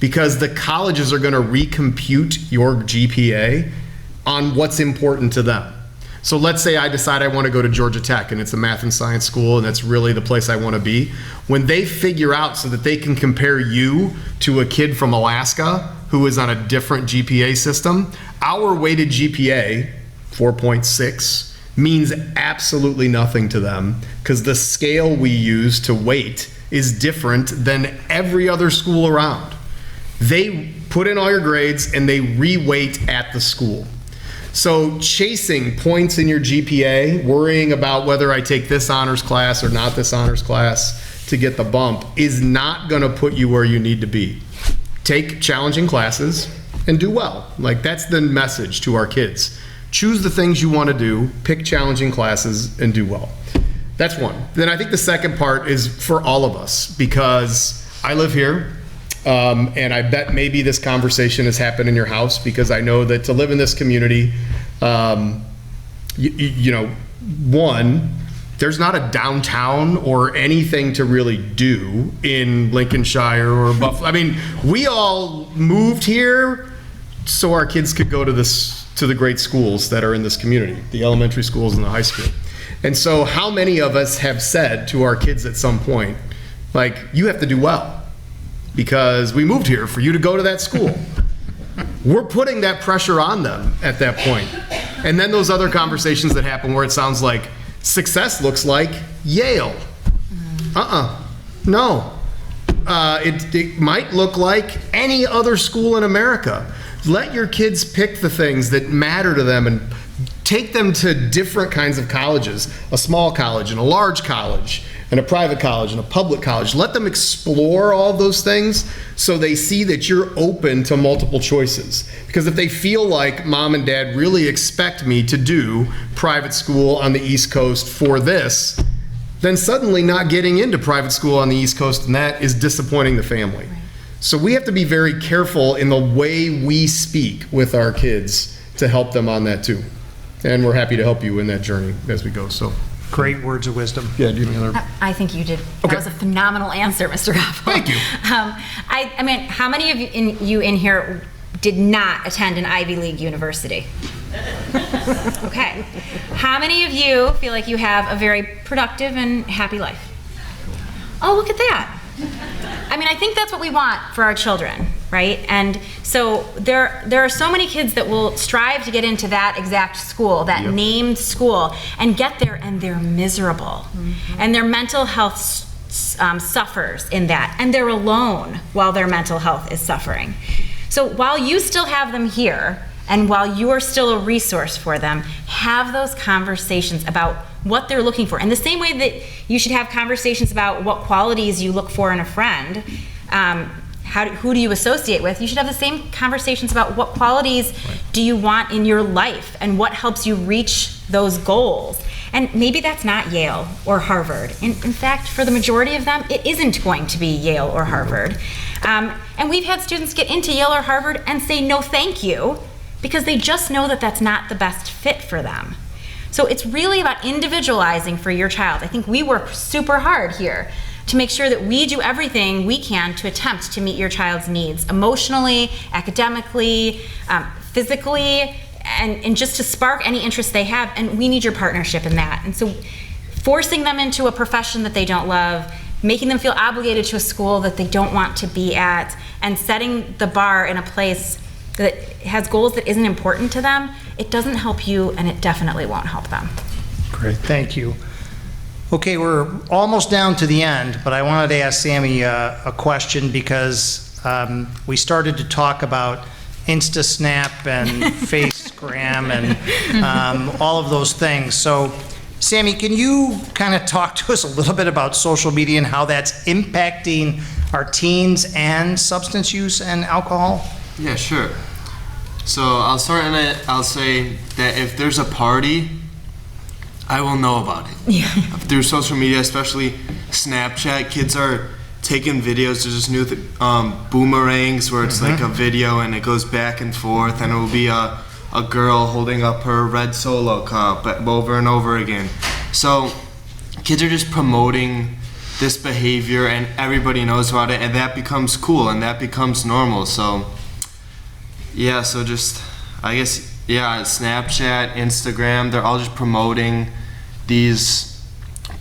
because the colleges are going to recompute your GPA on what's important to them. So let's say I decide I want to go to Georgia Tech and it's a math and science school and that's really the place I want to be. When they figure out so that they can compare you to a kid from Alaska who is on a different GPA system, our weighted GPA, 4.6, means absolutely nothing to them, because the scale we use to weight is different than every other school around. They put in all your grades and they re-weight at the school. So chasing points in your GPA, worrying about whether I take this honors class or not this honors class to get the bump, is not going to put you where you need to be. Take challenging classes and do well. That's the message to our kids. Choose the things you want to do, pick challenging classes, and do well. That's one. Then I think the second part is for all of us, because I live here, and I bet maybe this conversation has happened in your house, because I know that to live in this community, one, there's not a downtown or anything to really do in Lincolnshire or Buffalo. I mean, we all moved here so our kids could go to the great schools that are in this community, the elementary schools and the high school. And so how many of us have said to our kids at some point, you have to do well, because we moved here for you to go to that school. We're putting that pressure on them at that point. And then those other conversations that happen where it sounds like success looks like Yale. No. It might look like any other school in America. Let your kids pick the things that matter to them and take them to different kinds of colleges, a small college and a large college, and a private college and a public college. Let them explore all of those things so they see that you're open to multiple choices. Because if they feel like mom and dad really expect me to do private school on the East Coast for this, then suddenly not getting into private school on the East Coast and that is disappointing the family. So we have to be very careful in the way we speak with our kids to help them on that too. And we're happy to help you in that journey as we go. So Great words of wisdom. yeah, do you have any other? I think you did. Okay. That was a phenomenal answer, Mr. Gobble. Thank you. I mean, how many of you in here did not attend an Ivy League university? Okay. How many of you feel like you have a very productive and happy life? Oh, look at that. I mean, I think that's what we want for our children, right? And so there are so many kids that will strive to get into that exact school, that named school, and get there and they're miserable. And their mental health suffers in that. And they're alone while their mental health is suffering. So while you still have them here, and while you are still a resource for them, have those conversations about what they're looking for. In the same way that you should have conversations about what qualities you look for in a friend, who do you associate with, you should have the same conversations about what qualities do you want in your life and what helps you reach those goals. And maybe that's not Yale or Harvard. In fact, for the majority of them, it isn't going to be Yale or Harvard. And we've had students get into Yale or Harvard and say no thank you because they just know that that's not the best fit for them. So it's really about individualizing for your child. I think we work super hard here to make sure that we do everything we can to attempt to meet your child's needs emotionally, academically, physically, and just to spark any interest they have. And we need your partnership in that. And so forcing them into a profession that they don't love, making them feel obligated to a school that they don't want to be at, and setting the bar in a place that has goals that isn't important to them, it doesn't help you and it definitely won't help them. Great, thank you. Okay, we're almost down to the end, but I wanted to ask Sammy a question because we started to talk about InstaSnap and FaceGram and all of those things. So, Sammy, can you kind of talk to us a little bit about social media and how that's impacting our teens and substance use and alcohol? Yeah, sure. So I'll start and I'll say that if there's a party, I will know about it. Yeah. Through social media, especially Snapchat, kids are taking videos. There's this new boomerangs where it's like a video and it goes back and forth, and it will be a girl holding up her red Solo cup over and over again. So kids are just promoting this behavior and everybody knows about it, and that becomes cool and that becomes normal. So yeah, so just, I guess, yeah, Snapchat, Instagram, they're all just promoting these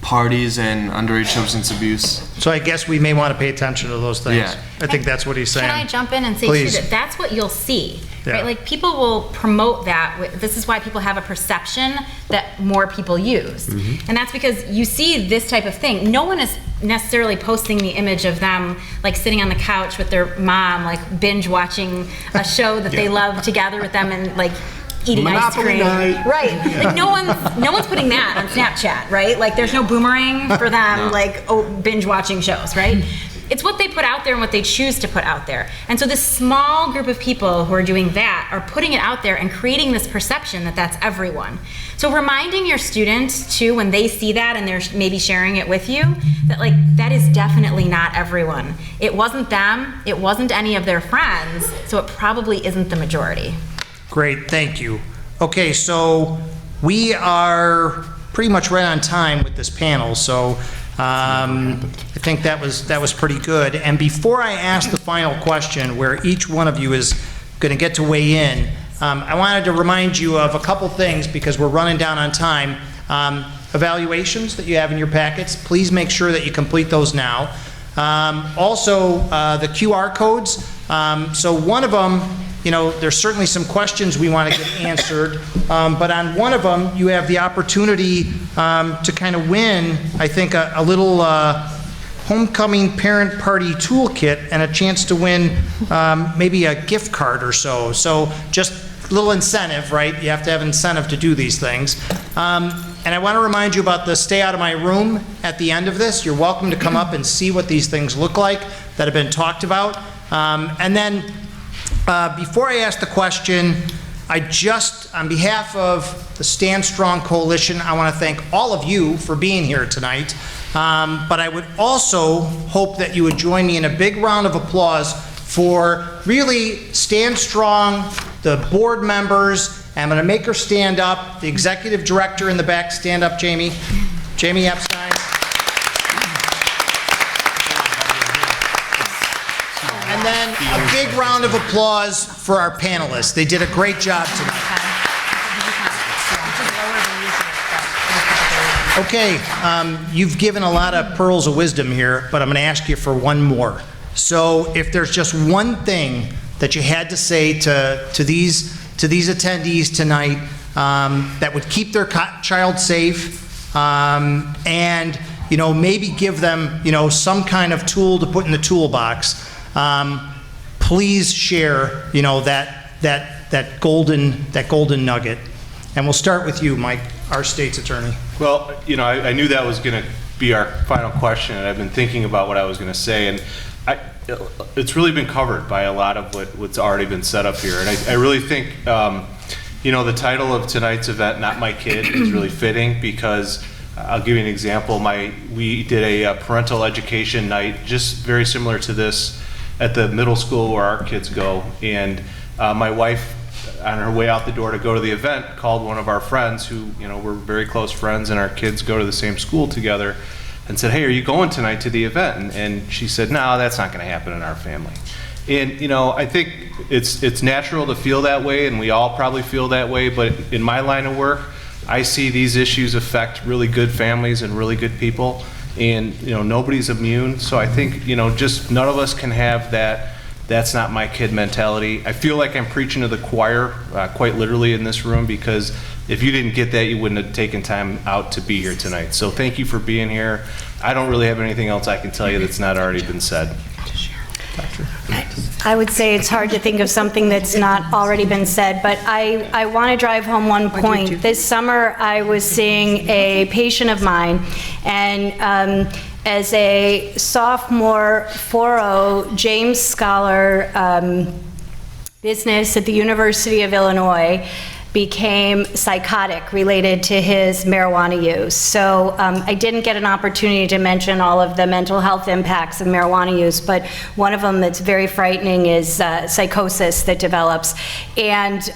parties and underage substance abuse. So I guess we may want to pay attention to those things. Yeah. I think that's what he's saying. Can I jump in and say Please. too that that's what you'll see, Yeah. right? Like people will promote that. This is why people have a perception that more people use. And that's because you see this type of thing. No one is necessarily posting the image of them like sitting on the couch with their mom, like binge watching a show that they love together with them and like eating Monopoly ice cream. night. Right. Like no one's putting that on Snapchat, right? Like there's no boomerang for them, like binge watching shows, right? It's what they put out there and what they choose to put out there. And so this small group of people who are doing that are putting it out there and creating this perception that that's everyone. So reminding your students too, when they see that and they're maybe sharing it with you, that like that is definitely not everyone. It wasn't them, it wasn't any of their friends, so it probably isn't the majority. Great, thank you. Okay, so we are pretty much right on time with this panel, so I think that was pretty good. And before I ask the final question, where each one of you is going to get to weigh in, I wanted to remind you of a couple things because we're running down on time. Evaluations that you have in your packets, please make sure that you complete those now. Also, the QR codes. So one of them, you know, there's certainly some questions we want to get answered, but on one of them, you have the opportunity to kind of win, I think, a little homecoming parent party toolkit and a chance to win maybe a gift card or so. So just little incentive, right? You have to have incentive to do these things. And I want to remind you about the stay out of my room at the end of this. You're welcome to come up and see what these things look like that have been talked about. And then before I ask the question, I just, on behalf of the Stand Strong Coalition, I want to thank all of you for being here tonight. But I would also hope that you would join me in a big round of applause for really Stand Strong, the board members. I'm going to make her stand up. The executive director in the back, stand up, Jamie. Jamie Epstein. And then a big round of applause for our panelists. They did a great job tonight. Okay, you've given a lot of pearls of wisdom here, but I'm going to ask you for one more. So if there's just one thing that you had to say to these attendees tonight that would keep their child safe and, you know, maybe give them, you know, some kind of tool to put in the toolbox, please share, you know, that golden nugget. And we'll start with you, Mike, our state's attorney. Well, you know, I knew that was going to be our final question, and I've been thinking about what I was going to say, and it's really been covered by a lot of what's already been set up here. And I really think, you know, the title of tonight's event, Not My Kid, is really fitting because I'll give you an example. We did a parental education night, just very similar to this, at the middle school where our kids go. And my wife, on her way out the door to go to the event, called one of our friends who, you know, we're very close friends and our kids go to the same school together, and said, hey, are you going tonight to the event? And she said, no, that's not going to happen in our family. And, you know, I think it's natural to feel that way, and we all probably feel that way, but in my line of work, I see these issues affect really good families and really good people, and, you know, nobody's immune. So I think, you know, just none of us can have that's not my kid mentality. I feel like I'm preaching to the choir, quite literally in this room, because if you didn't get that, you wouldn't have taken time out to be here tonight. So thank you for being here. I don't really have anything else I can tell you that's not already been said. I would say it's hard to think of something that's not already been said, but I want to drive home one point. This summer, I was seeing a patient of mine, and as a sophomore 4.0 James Scholar business at the University of Illinois became psychotic related to his marijuana use. So I didn't get an opportunity to mention all of the mental health impacts of marijuana use, but one of them that's very frightening is psychosis that develops. And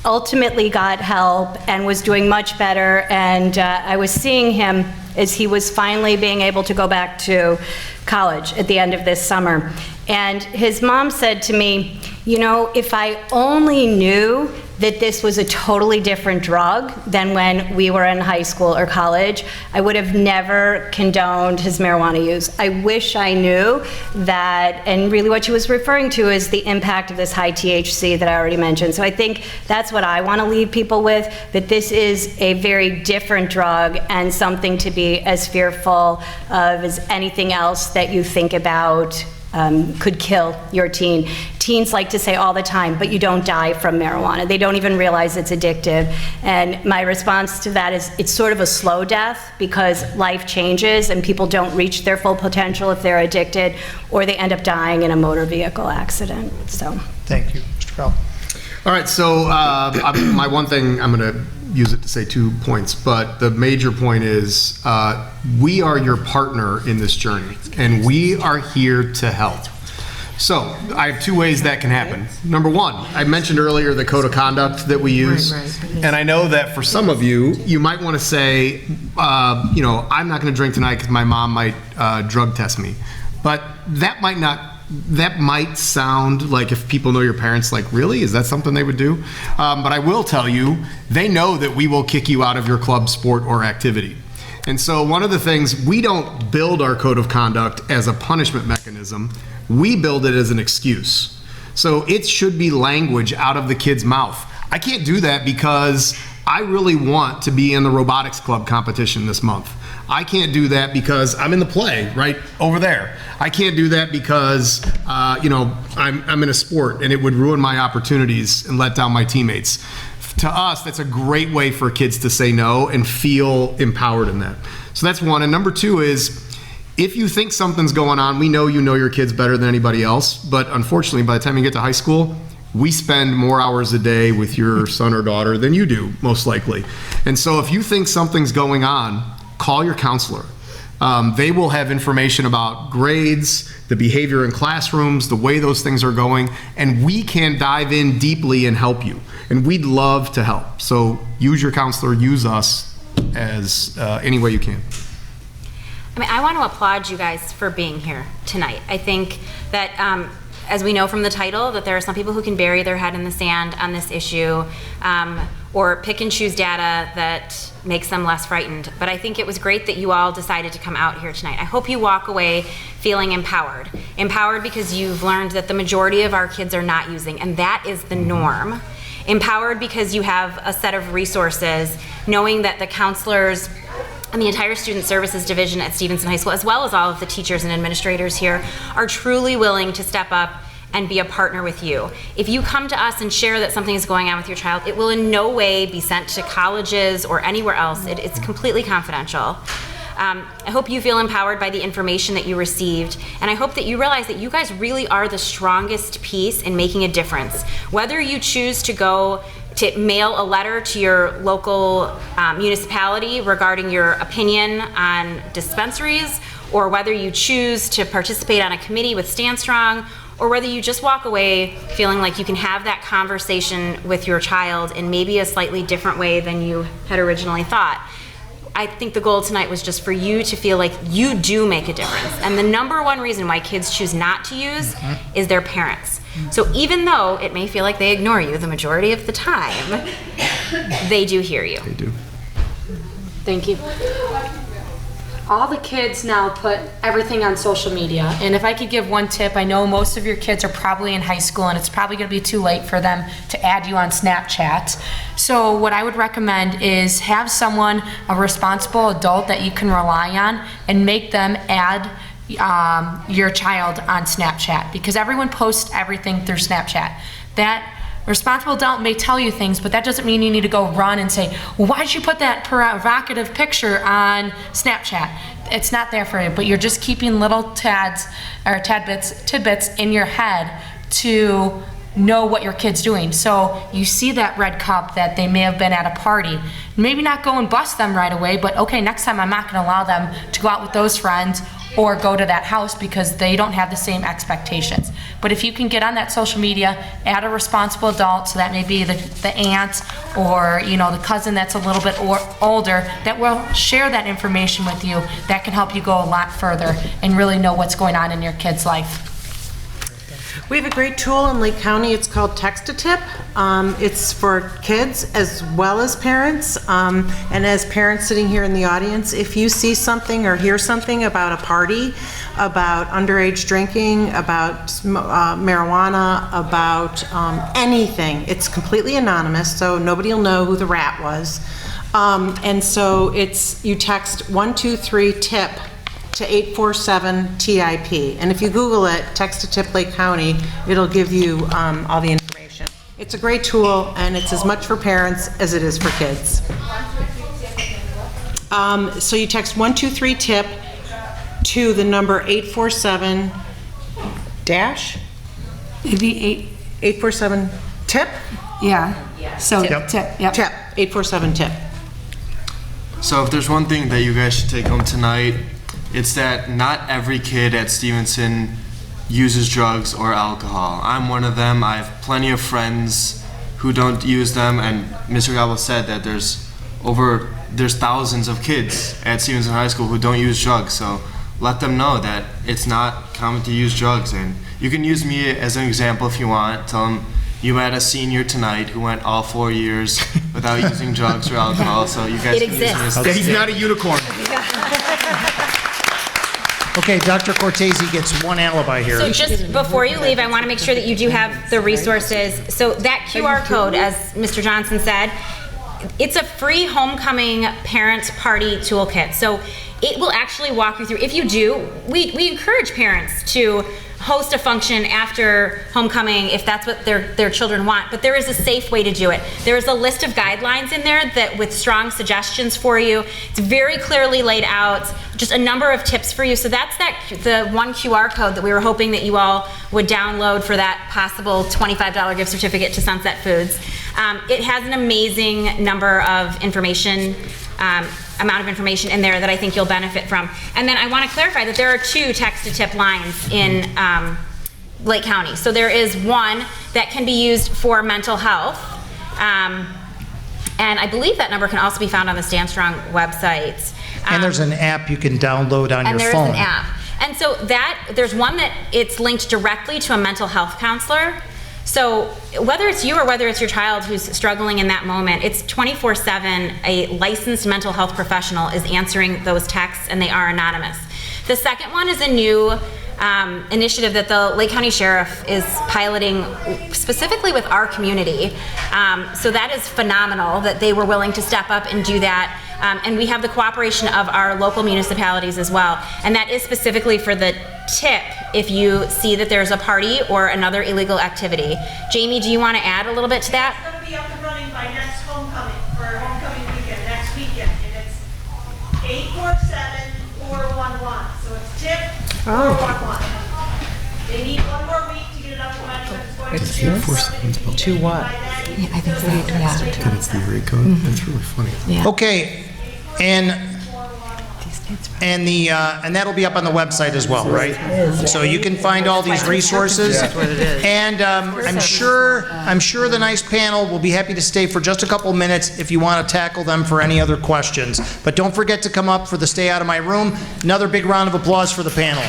ultimately got help and was doing much better, and I was seeing him as he was finally being able to go back to college at the end of this summer. And his mom said to me, you know, if I only knew that this was a totally different drug than when we were in high school or college, I would have never condoned his marijuana use. I wish I knew that, and really what she was referring to is the impact of this high THC that I already mentioned. So I think that's what I want to leave people with, that this is a very different drug and something to be as fearful of as anything else that you think about could kill your teen. Teens like to say all the time, but you don't die from marijuana. They don't even realize it's addictive. And my response to that is it's sort of a slow death because life changes and people don't reach their full potential if they're addicted, or they end up dying in a motor vehicle accident. So. Thank you, Mr. Gobble. All right, so my one thing, I'm going to use it to say 2 points, but the major point is we are your partner in this journey, and we are here to help. So I have 2 ways that can happen. Number one, I mentioned earlier the code of conduct that we use, and I know that for some of you, you might want to say, you know, I'm not going to drink tonight because my mom might drug test me, but that might sound like, if people know your parents, like, really? Is that something they would do? But I will tell you, they know that we will kick you out of your club, sport, or activity. And so one of the things, we don't build our code of conduct as a punishment mechanism. We build it as an excuse. So it should be language out of the kid's mouth. I can't do that because I really want to be in the robotics club competition this month. I can't do that because I'm in the play right over there. I can't do that because, I'm in a sport and it would ruin my opportunities and let down my teammates. To us, that's a great way for kids to say no and feel empowered in that. So that's one. And number two is, if you think something's going on, we know you know your kids better than anybody else, but unfortunately, by the time you get to high school, we spend more hours a day with your son or daughter than you do, most likely. And so if you think something's going on, call your counselor. They will have information about grades, the behavior in classrooms, the way those things are going, and we can dive in deeply and help you. And we'd love to help. So use your counselor, use us as any way you can. I mean, I want to applaud you guys for being here tonight. I think that, as we know from the title, that there are some people who can bury their head in the sand on this issue, or pick and choose data that makes them less frightened. But I think it was great that you all decided to come out here tonight. I hope you walk away feeling empowered. Empowered because you've learned that the majority of our kids are not using, and that is the norm. Empowered because you have a set of resources, knowing that the counselors and the entire Student Services Division at Stevenson High School, as well as all of the teachers and administrators here, are truly willing to step up and be a partner with you. If you come to us and share that something is going on with your child, it will in no way be sent to colleges or anywhere else. It's completely confidential. I hope you feel empowered by the information that you received, and I hope that you realize that you guys really are the strongest piece in making a difference. Whether you choose to go to mail a letter to your local municipality regarding your opinion on dispensaries, or whether you choose to participate on a committee with Stand Strong, or whether you just walk away feeling like you can have that conversation with your child in maybe a slightly different way than you had originally thought. I think the goal tonight was just for you to feel like you do make a difference. And the number one reason why kids choose not to use is their parents. So even though it may feel like they ignore you the majority of the time, they do hear you. They do. Thank you. All the kids now put everything on social media, and if I could give one tip, I know most of your kids are probably in high school and it's probably going to be too late for them to add you on Snapchat. So what I would recommend is have someone, a responsible adult that you can rely on, and make them add your child on Snapchat, because everyone posts everything through Snapchat. That responsible adult may tell you things, but that doesn't mean you need to go run and say, well, why'd you put that provocative picture on Snapchat? It's not there for you, but you're just keeping little tidbits in your head to know what your kid's doing. So you see that red cup that they may have been at a party. Maybe not go and bust them right away, but okay, next time I'm not going to allow them to go out with those friends or go to that house because they don't have the same expectations. But if you can get on that social media, add a responsible adult, so that may be the aunt or the cousin that's a little bit older, that will share that information with you, that can help you go a lot further and really know what's going on in your kid's life. We have a great tool in Lake County. It's called Text-a-Tip. It's for kids as well as parents. And as parents sitting here in the audience, if you see something or hear something about a party, about underage drinking, about marijuana, about anything, it's completely anonymous, so nobody will know who the rat was. And so you text 123-TIP to 847-TIP. And if you Google it, Text-a-Tip Lake County, it'll give you all the information. It's a great tool, and it's as much for parents as it is for kids. So you text 123-TIP to the number 847 dash? Maybe 847-TIP? Yeah. So Yep. tip. Yep. TIP, 847-TIP. So if there's one thing that you guys should take home tonight, it's that not every kid at Stevenson uses drugs or alcohol. I'm one of them. I have plenty of friends who don't use them, and Mr. Gobble said that there's thousands of kids at Stevenson High School who don't use drugs, so let them know that it's not common to use drugs. And you can use me as an example if you want. Tell them you met a senior tonight who went all 4 years without using drugs or alcohol, so you guys It can use me as exists. He's not a unicorn. Okay, Dr. Cortesi gets one alibi here. So just before you leave, I want to make sure that you do have the resources. So that QR code, as Mr. Johnson said, it's a free homecoming parent party toolkit. So it will actually walk you through. If you do, we encourage parents to host a function after homecoming if that's what their children want, but there is a safe way to do it. There is a list of guidelines in there that with strong suggestions for you. It's very clearly laid out, just a number of tips for you. So that's the one QR code that we were hoping that you all would download for that possible $25 gift certificate to Sunset Foods. It has an amazing number of information, amount of information in there that I think you'll benefit from. And then I want to clarify that there are 2 text-to-tip lines in Lake County. So there is one that can be used for mental health, and I believe that number can also be found on the Stand Strong website. And there's an app you can download on your phone. And there's an app. And so there's one that it's linked directly to a mental health counselor. So whether it's you or whether it's your child who's struggling in that moment, it's 24/7. A licensed mental health professional is answering those texts, and they are anonymous. The second one is a new initiative that the Lake County Sheriff is piloting specifically with our community. So that is phenomenal that they were willing to step up and do that. And we have the cooperation of our local municipalities as well. And that is specifically for the tip if you see that there's a party or another illegal activity. Jamie, do you want to add a little bit to that? It's going to be up and running by next homecoming, for homecoming weekend, next weekend. And it's 847-411. So it's tip 411. They need one more week to get it up and running, but it's going to be 847 to what? Yeah, I think so. And it's the area code. That's really funny. Okay, and that'll be up on the website as well, right? So you can find all these resources. And I'm sure the nice panel will be happy to stay for just a couple minutes if you want to tackle them for any other questions. But don't forget to come up for the Stay Out of My Room. Another big round of applause for the panel.